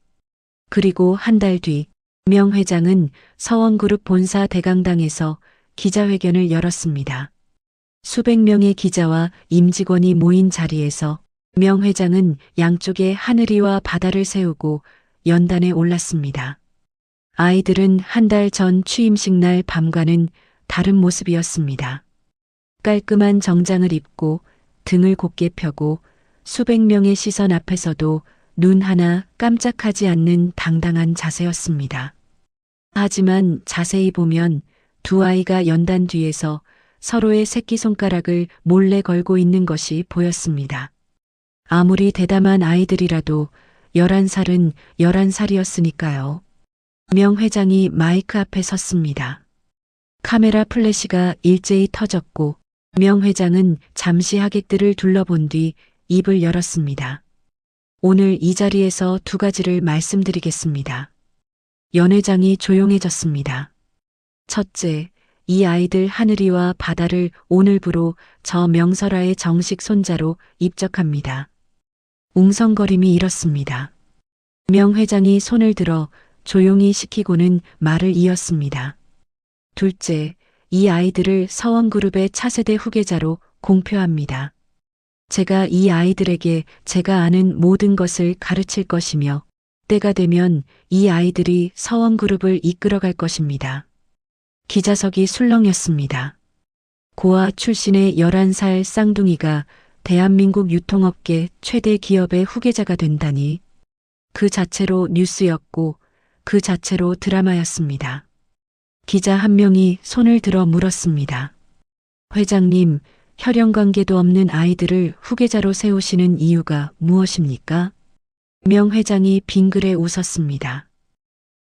그리고 한 달 뒤, 명 회장은 서원그룹 본사 대강당에서 기자회견을 열었습니다. 수백 명의 기자와 임직원이 모인 자리에서 명 회장은 양쪽에 하늘이와 바다를 세우고 연단에 올랐습니다. 아이들은 한 달 전 취임식 날 밤과는 다른 모습이었습니다. 깔끔한 정장을 입고 등을 곧게 펴고 수백 명의 시선 앞에서도 눈 하나 깜짝하지 않는 당당한 자세였습니다. 하지만 자세히 보면 두 아이가 연단 뒤에서 서로의 새끼손가락을 몰래 걸고 있는 것이 보였습니다. 아무리 대담한 아이들이라도 11살은 11살이었으니까요. 명 회장이 마이크 앞에 섰습니다. 카메라 플래시가 일제히 터졌고 명 회장은 잠시 하객들을 둘러본 뒤 입을 열었습니다. 오늘 이 자리에서 두 가지를 말씀드리겠습니다. 연 회장이 조용해졌습니다. 첫째, 이 아이들 하늘이와 바다를 오늘부로 저 명설아의 정식 손자로 입적합니다. 웅성거림이 일었습니다. 명 회장이 손을 들어 조용히 시키고는 말을 이었습니다. 둘째, 이 아이들을 서원그룹의 차세대 후계자로 공표합니다. 제가 이 아이들에게 제가 아는 모든 것을 가르칠 것이며 때가 되면 이 아이들이 서원그룹을 이끌어갈 것입니다. 기자석이 술렁였습니다. 고아 출신의 11살 쌍둥이가 대한민국 유통업계 최대 기업의 후계자가 된다니. 그 자체로 뉴스였고 그 자체로 드라마였습니다. 기자 한 명이 손을 들어 물었습니다. 회장님, 혈연관계도 없는 아이들을 후계자로 세우시는 이유가 무엇입니까? 명 회장이 빙그레 웃었습니다.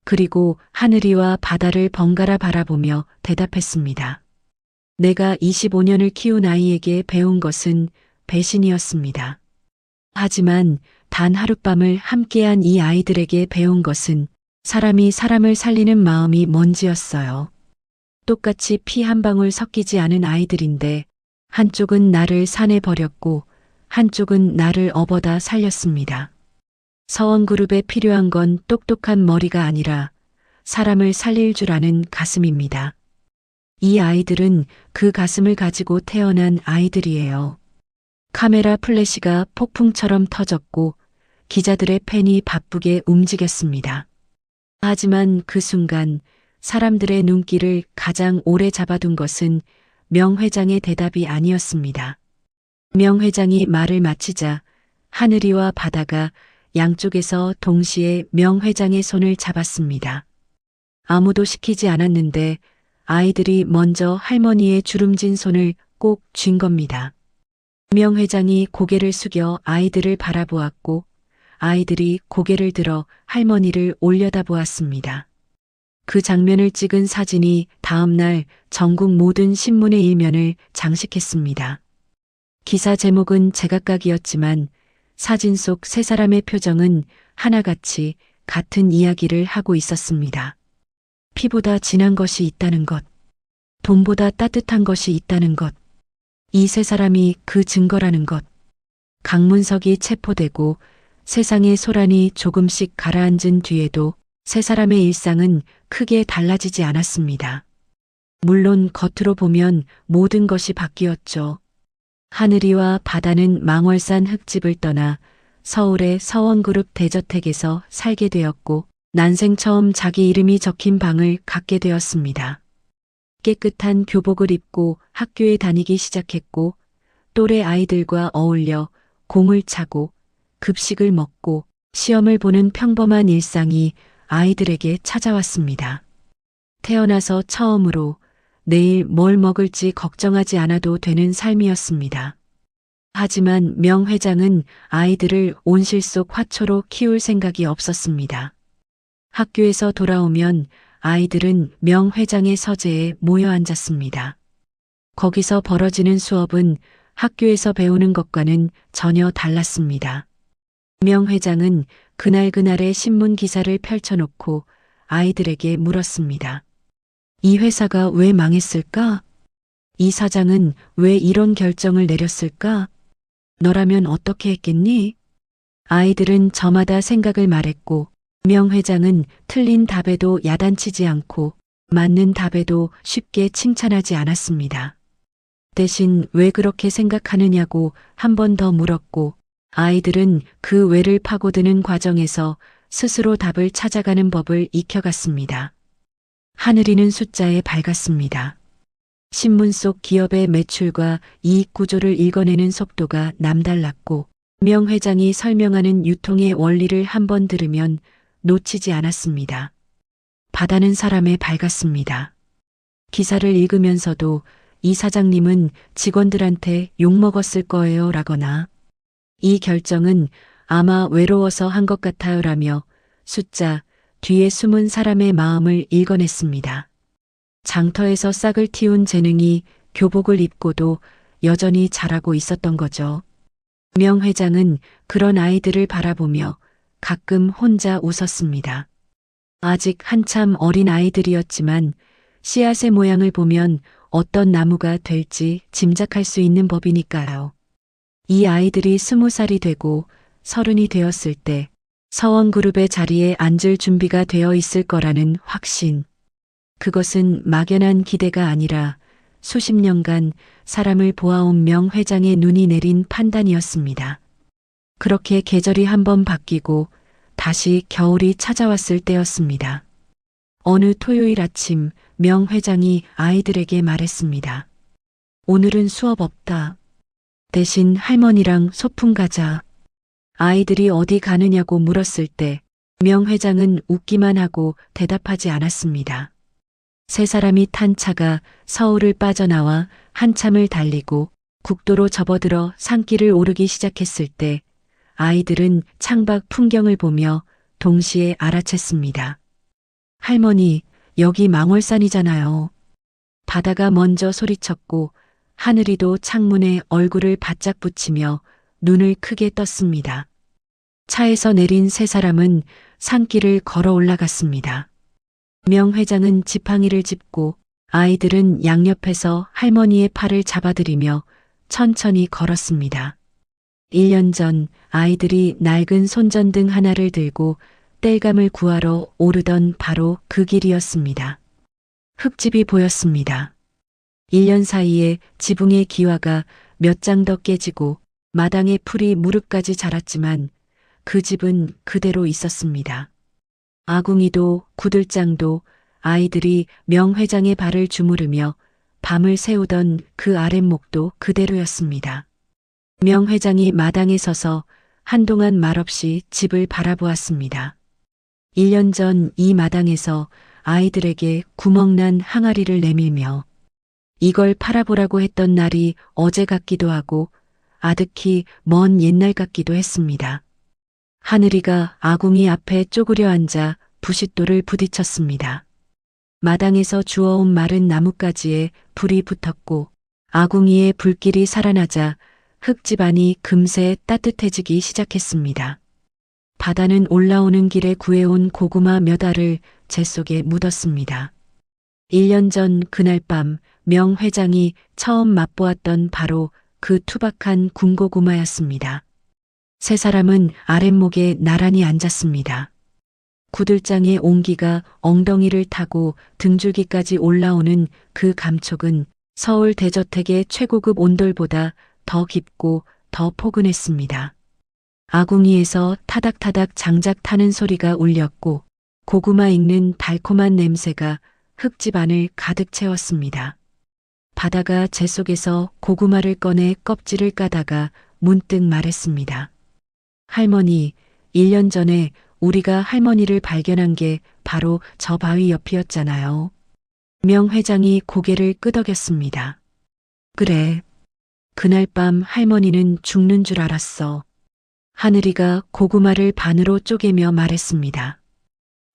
그리고 하늘이와 바다를 번갈아 바라보며 대답했습니다. 내가 25년을 키운 아이에게 배운 것은 배신이었습니다. 하지만 단 하룻밤을 함께한 이 아이들에게 배운 것은 사람이 사람을 살리는 마음이 뭔지였어요. 똑같이 피 한 방울 섞이지 않은 아이들인데 한쪽은 나를 산에 버렸고 한쪽은 나를 업어다 살렸습니다. 서원그룹에 필요한 건 똑똑한 머리가 아니라 사람을 살릴 줄 아는 가슴입니다. 이 아이들은 그 가슴을 가지고 태어난 아이들이에요. 카메라 플래시가 폭풍처럼 터졌고 기자들의 펜이 바쁘게 움직였습니다. 하지만 그 순간 사람들의 눈길을 가장 오래 잡아둔 것은 명 회장의 대답이 아니었습니다. 명 회장이 말을 마치자 하늘이와 바다가 양쪽에서 동시에 명 회장의 손을 잡았습니다. 아무도 시키지 않았는데 아이들이 먼저 할머니의 주름진 손을 꼭 쥔 겁니다. 명 회장이 고개를 숙여 아이들을 바라보았고 아이들이 고개를 들어 할머니를 올려다보았습니다. 그 장면을 찍은 사진이 다음날 전국 모든 신문의 일면을 장식했습니다. 기사 제목은 제각각이었지만 사진 속 세 사람의 표정은 하나같이 같은 이야기를 하고 있었습니다. 피보다 진한 것이 있다는 것, 돈보다 따뜻한 것이 있다는 것, 이 세 사람이 그 증거라는 것. 강문석이 체포되고 세상의 소란이 조금씩 가라앉은 뒤에도 세 사람의 일상은 크게 달라지지 않았습니다. 물론 겉으로 보면 모든 것이 바뀌었죠. 하늘이와 바다는 망월산 흙집을 떠나 서울의 서원그룹 대저택에서 살게 되었고 난생 처음 자기 이름이 적힌 방을 갖게 되었습니다. 깨끗한 교복을 입고 학교에 다니기 시작했고 또래 아이들과 어울려 공을 차고 급식을 먹고 시험을 보는 평범한 일상이 아이들에게 찾아왔습니다. 태어나서 처음으로 내일 뭘 먹을지 걱정하지 않아도 되는 삶이었습니다. 하지만 명 회장은 아이들을 온실 속 화초로 키울 생각이 없었습니다. 학교에서 돌아오면 아이들은 명 회장의 서재에 모여 앉았습니다. 거기서 벌어지는 수업은 학교에서 배우는 것과는 전혀 달랐습니다. 명 회장은 그날그날의 신문 기사를 펼쳐놓고 아이들에게 물었습니다. 이 회사가 왜 망했을까? 이 사장은 왜 이런 결정을 내렸을까? 너라면 어떻게 했겠니? 아이들은 저마다 생각을 말했고 명 회장은 틀린 답에도 야단치지 않고 맞는 답에도 쉽게 칭찬하지 않았습니다. 대신 왜 그렇게 생각하느냐고 한 번 더 물었고 아이들은 그 왜를 파고드는 과정에서 스스로 답을 찾아가는 법을 익혀갔습니다. 하늘이는 숫자에 밝았습니다. 신문 속 기업의 매출과 이익 구조를 읽어내는 속도가 남달랐고 명 회장이 설명하는 유통의 원리를 한 번 들으면 놓치지 않았습니다. 바다는 사람에 밝았습니다. 기사를 읽으면서도 이 사장님은 직원들한테 욕먹었을 거예요 라거나 이 결정은 아마 외로워서 한 것 같아요 라며 숫자 뒤에 숨은 사람의 마음을 읽어냈습니다. 장터에서 싹을 틔운 재능이 교복을 입고도 여전히 잘하고 있었던 거죠. 명 회장은 그런 아이들을 바라보며 가끔 혼자 웃었습니다. 아직 한참 어린 아이들이었지만 씨앗의 모양을 보면 어떤 나무가 될지 짐작할 수 있는 법이니까요. 이 아이들이 20살이 되고 30이 되었을 때 서원그룹의 자리에 앉을 준비가 되어 있을 거라는 확신. 그것은 막연한 기대가 아니라 수십 년간 사람을 보아온 명 회장의 눈이 내린 판단이었습니다. 그렇게 계절이 한번 바뀌고 다시 겨울이 찾아왔을 때였습니다. 어느 토요일 아침 명 회장이 아이들에게 말했습니다. 오늘은 수업 없다. 대신 할머니랑 소풍 가자. 아이들이 어디 가느냐고 물었을 때 명 회장은 웃기만 하고 대답하지 않았습니다. 세 사람이 탄 차가 서울을 빠져나와 한참을 달리고 국도로 접어들어 산길을 오르기 시작했을 때 아이들은 창밖 풍경을 보며 동시에 알아챘습니다. 할머니, 여기 망월산이잖아요. 바다가 먼저 소리쳤고 하늘이도 창문에 얼굴을 바짝 붙이며 눈을 크게 떴습니다. 차에서 내린 세 사람은 산길을 걸어 올라갔습니다. 명 회장은 지팡이를 짚고 아이들은 양옆에서 할머니의 팔을 잡아들이며 천천히 걸었습니다. 1년 전 아이들이 낡은 손전등 하나를 들고 땔감을 구하러 오르던 바로 그 길이었습니다. 흙집이 보였습니다. 1년 사이에 지붕의 기와가 몇 장 더 깨지고 마당에 풀이 무릎까지 자랐지만 그 집은 그대로 있었습니다. 아궁이도 구들장도 아이들이 명 회장의 발을 주무르며 밤을 새우던 그 아랫목도 그대로였습니다. 명 회장이 마당에 서서 한동안 말없이 집을 바라보았습니다. 1년 전 이 마당에서 아이들에게 구멍난 항아리를 내밀며 이걸 팔아보라고 했던 날이 어제 같기도 하고 아득히 먼 옛날 같기도 했습니다. 하늘이가 아궁이 앞에 쪼그려 앉아 부싯돌을 부딪혔습니다. 마당에서 주워온 마른 나뭇가지에 불이 붙었고 아궁이에 불길이 살아나자 흙집 안이 금세 따뜻해지기 시작했습니다. 바다는 올라오는 길에 구해온 고구마 몇 알을 재 속에 묻었습니다. 1년 전 그날 밤 명 회장이 처음 맛보았던 바로 그 투박한 군고구마였습니다. 세 사람은 아랫목에 나란히 앉았습니다. 구들장의 온기가 엉덩이를 타고 등줄기까지 올라오는 그 감촉은 서울 대저택의 최고급 온돌보다 더 깊고 더 포근했습니다. 아궁이에서 타닥타닥 장작 타는 소리가 울렸고 고구마 익는 달콤한 냄새가 흙집 안을 가득 채웠습니다. 바다가 재 속에서 고구마를 꺼내 껍질을 까다가 문득 말했습니다. 할머니, 1년 전에 우리가 할머니를 발견한 게 바로 저 바위 옆이었잖아요. 명 회장이 고개를 끄덕였습니다. 그래. 그날 밤 할머니는 죽는 줄 알았어. 하늘이가 고구마를 반으로 쪼개며 말했습니다.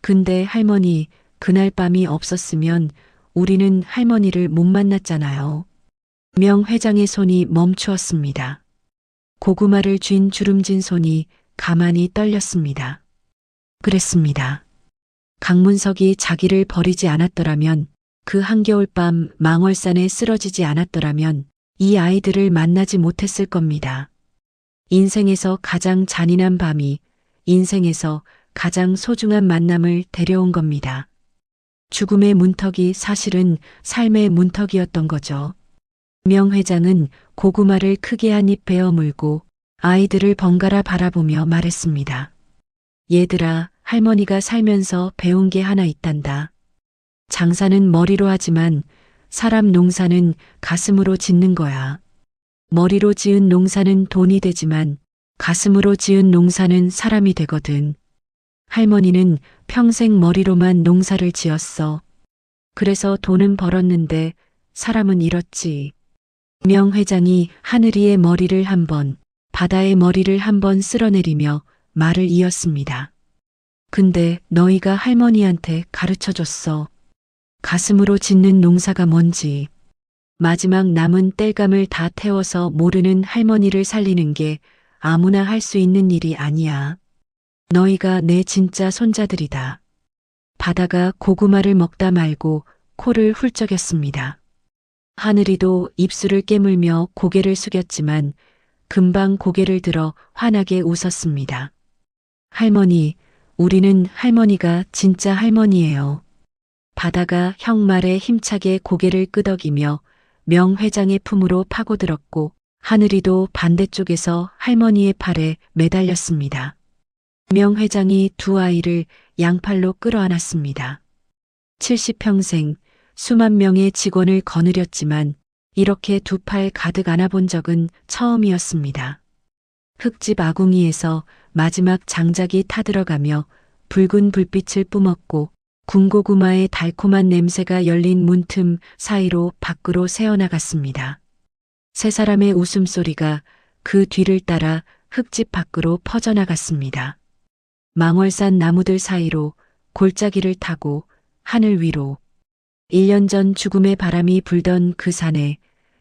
근데 할머니, 그날 밤이 없었으면 우리는 할머니를 못 만났잖아요. 명 회장의 손이 멈추었습니다. 고구마를 쥔 주름진 손이 가만히 떨렸습니다. 그랬습니다. 강문석이 자기를 버리지 않았더라면, 그 한겨울 밤 망월산에 쓰러지지 않았더라면 이 아이들을 만나지 못했을 겁니다. 인생에서 가장 잔인한 밤이 인생에서 가장 소중한 만남을 데려온 겁니다. 죽음의 문턱이 사실은 삶의 문턱이었던 거죠. 명 회장은 고구마를 크게 한 입 베어 물고 아이들을 번갈아 바라보며 말했습니다. 얘들아, 할머니가 살면서 배운 게 하나 있단다. 장사는 머리로 하지만 사람 농사는 가슴으로 짓는 거야. 머리로 지은 농사는 돈이 되지만 가슴으로 지은 농사는 사람이 되거든. 할머니는 평생 머리로만 농사를 지었어. 그래서 돈은 벌었는데 사람은 잃었지. 명 회장이 하늘이의 머리를 한 번, 바다의 머리를 한 번 쓸어내리며 말을 이었습니다. 근데 너희가 할머니한테 가르쳐줬어. 가슴으로 짓는 농사가 뭔지. 마지막 남은 땔감을 다 태워서 모르는 할머니를 살리는 게 아무나 할 수 있는 일이 아니야. 너희가 내 진짜 손자들이다. 바다가 고구마를 먹다 말고 코를 훌쩍였습니다. 하늘이도 입술을 깨물며 고개를 숙였지만 금방 고개를 들어 환하게 웃었습니다. 할머니, 우리는 할머니가 진짜 할머니예요. 바다가 형 말에 힘차게 고개를 끄덕이며 명 회장의 품으로 파고들었고 하늘이도 반대쪽에서 할머니의 팔에 매달렸습니다. 명 회장이 두 아이를 양팔로 끌어안았습니다. 70평생 수만 명의 직원을 거느렸지만 이렇게 두 팔 가득 안아본 적은 처음이었습니다. 흙집 아궁이에서 마지막 장작이 타들어가며 붉은 불빛을 뿜었고 군고구마의 달콤한 냄새가 열린 문틈 사이로 밖으로 새어나갔습니다. 세 사람의 웃음소리가 그 뒤를 따라 흙집 밖으로 퍼져나갔습니다. 망월산 나무들 사이로 골짜기를 타고 하늘 위로 1년 전 죽음의 바람이 불던 그 산에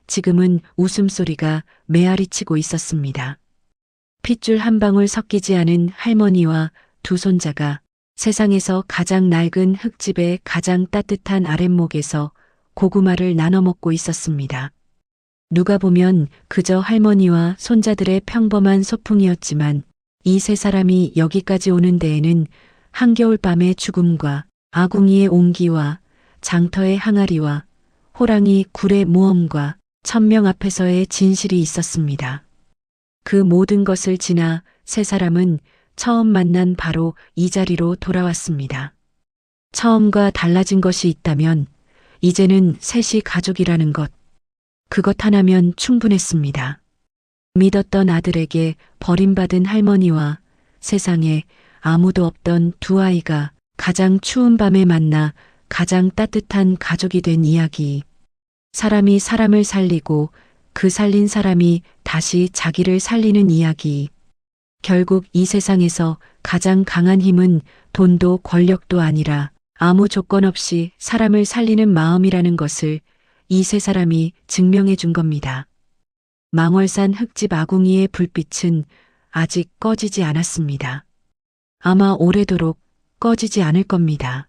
지금은 웃음소리가 메아리치고 있었습니다. 핏줄 한 방울 섞이지 않은 할머니와 두 손자가 세상에서 가장 낡은 흙집의 가장 따뜻한 아랫목에서 고구마를 나눠 먹고 있었습니다. 누가 보면 그저 할머니와 손자들의 평범한 소풍이었지만 이 세 사람이 여기까지 오는 데에는 한겨울밤의 죽음과 아궁이의 온기와 장터의 항아리와 호랑이 굴의 모험과 천명 앞에서의 진실이 있었습니다. 그 모든 것을 지나 세 사람은 처음 만난 바로 이 자리로 돌아왔습니다. 처음과 달라진 것이 있다면 이제는 셋이 가족이라는 것, 그것 하나면 충분했습니다. 믿었던 아들에게 버림받은 할머니와 세상에 아무도 없던 두 아이가 가장 추운 밤에 만나 가장 따뜻한 가족이 된 이야기. 사람이 사람을 살리고 그 살린 사람이 다시 자기를 살리는 이야기. 결국 이 세상에서 가장 강한 힘은 돈도 권력도 아니라 아무 조건 없이 사람을 살리는 마음이라는 것을 이 세 사람이 증명해 준 겁니다. 망월산 흙집 아궁이의 불빛은 아직 꺼지지 않았습니다. 아마 오래도록 꺼지지 않을 겁니다.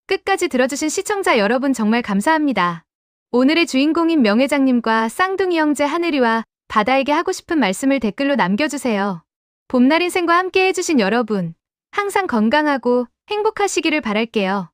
끝까지 들어주신 시청자 여러분 정말 감사합니다. 오늘의 주인공인 명회장님과 쌍둥이 형제 하늘이와 바다에게 하고 싶은 말씀을 댓글로 남겨주세요. 봄날 인생과 함께 해주신 여러분, 항상 건강하고 행복하시기를 바랄게요.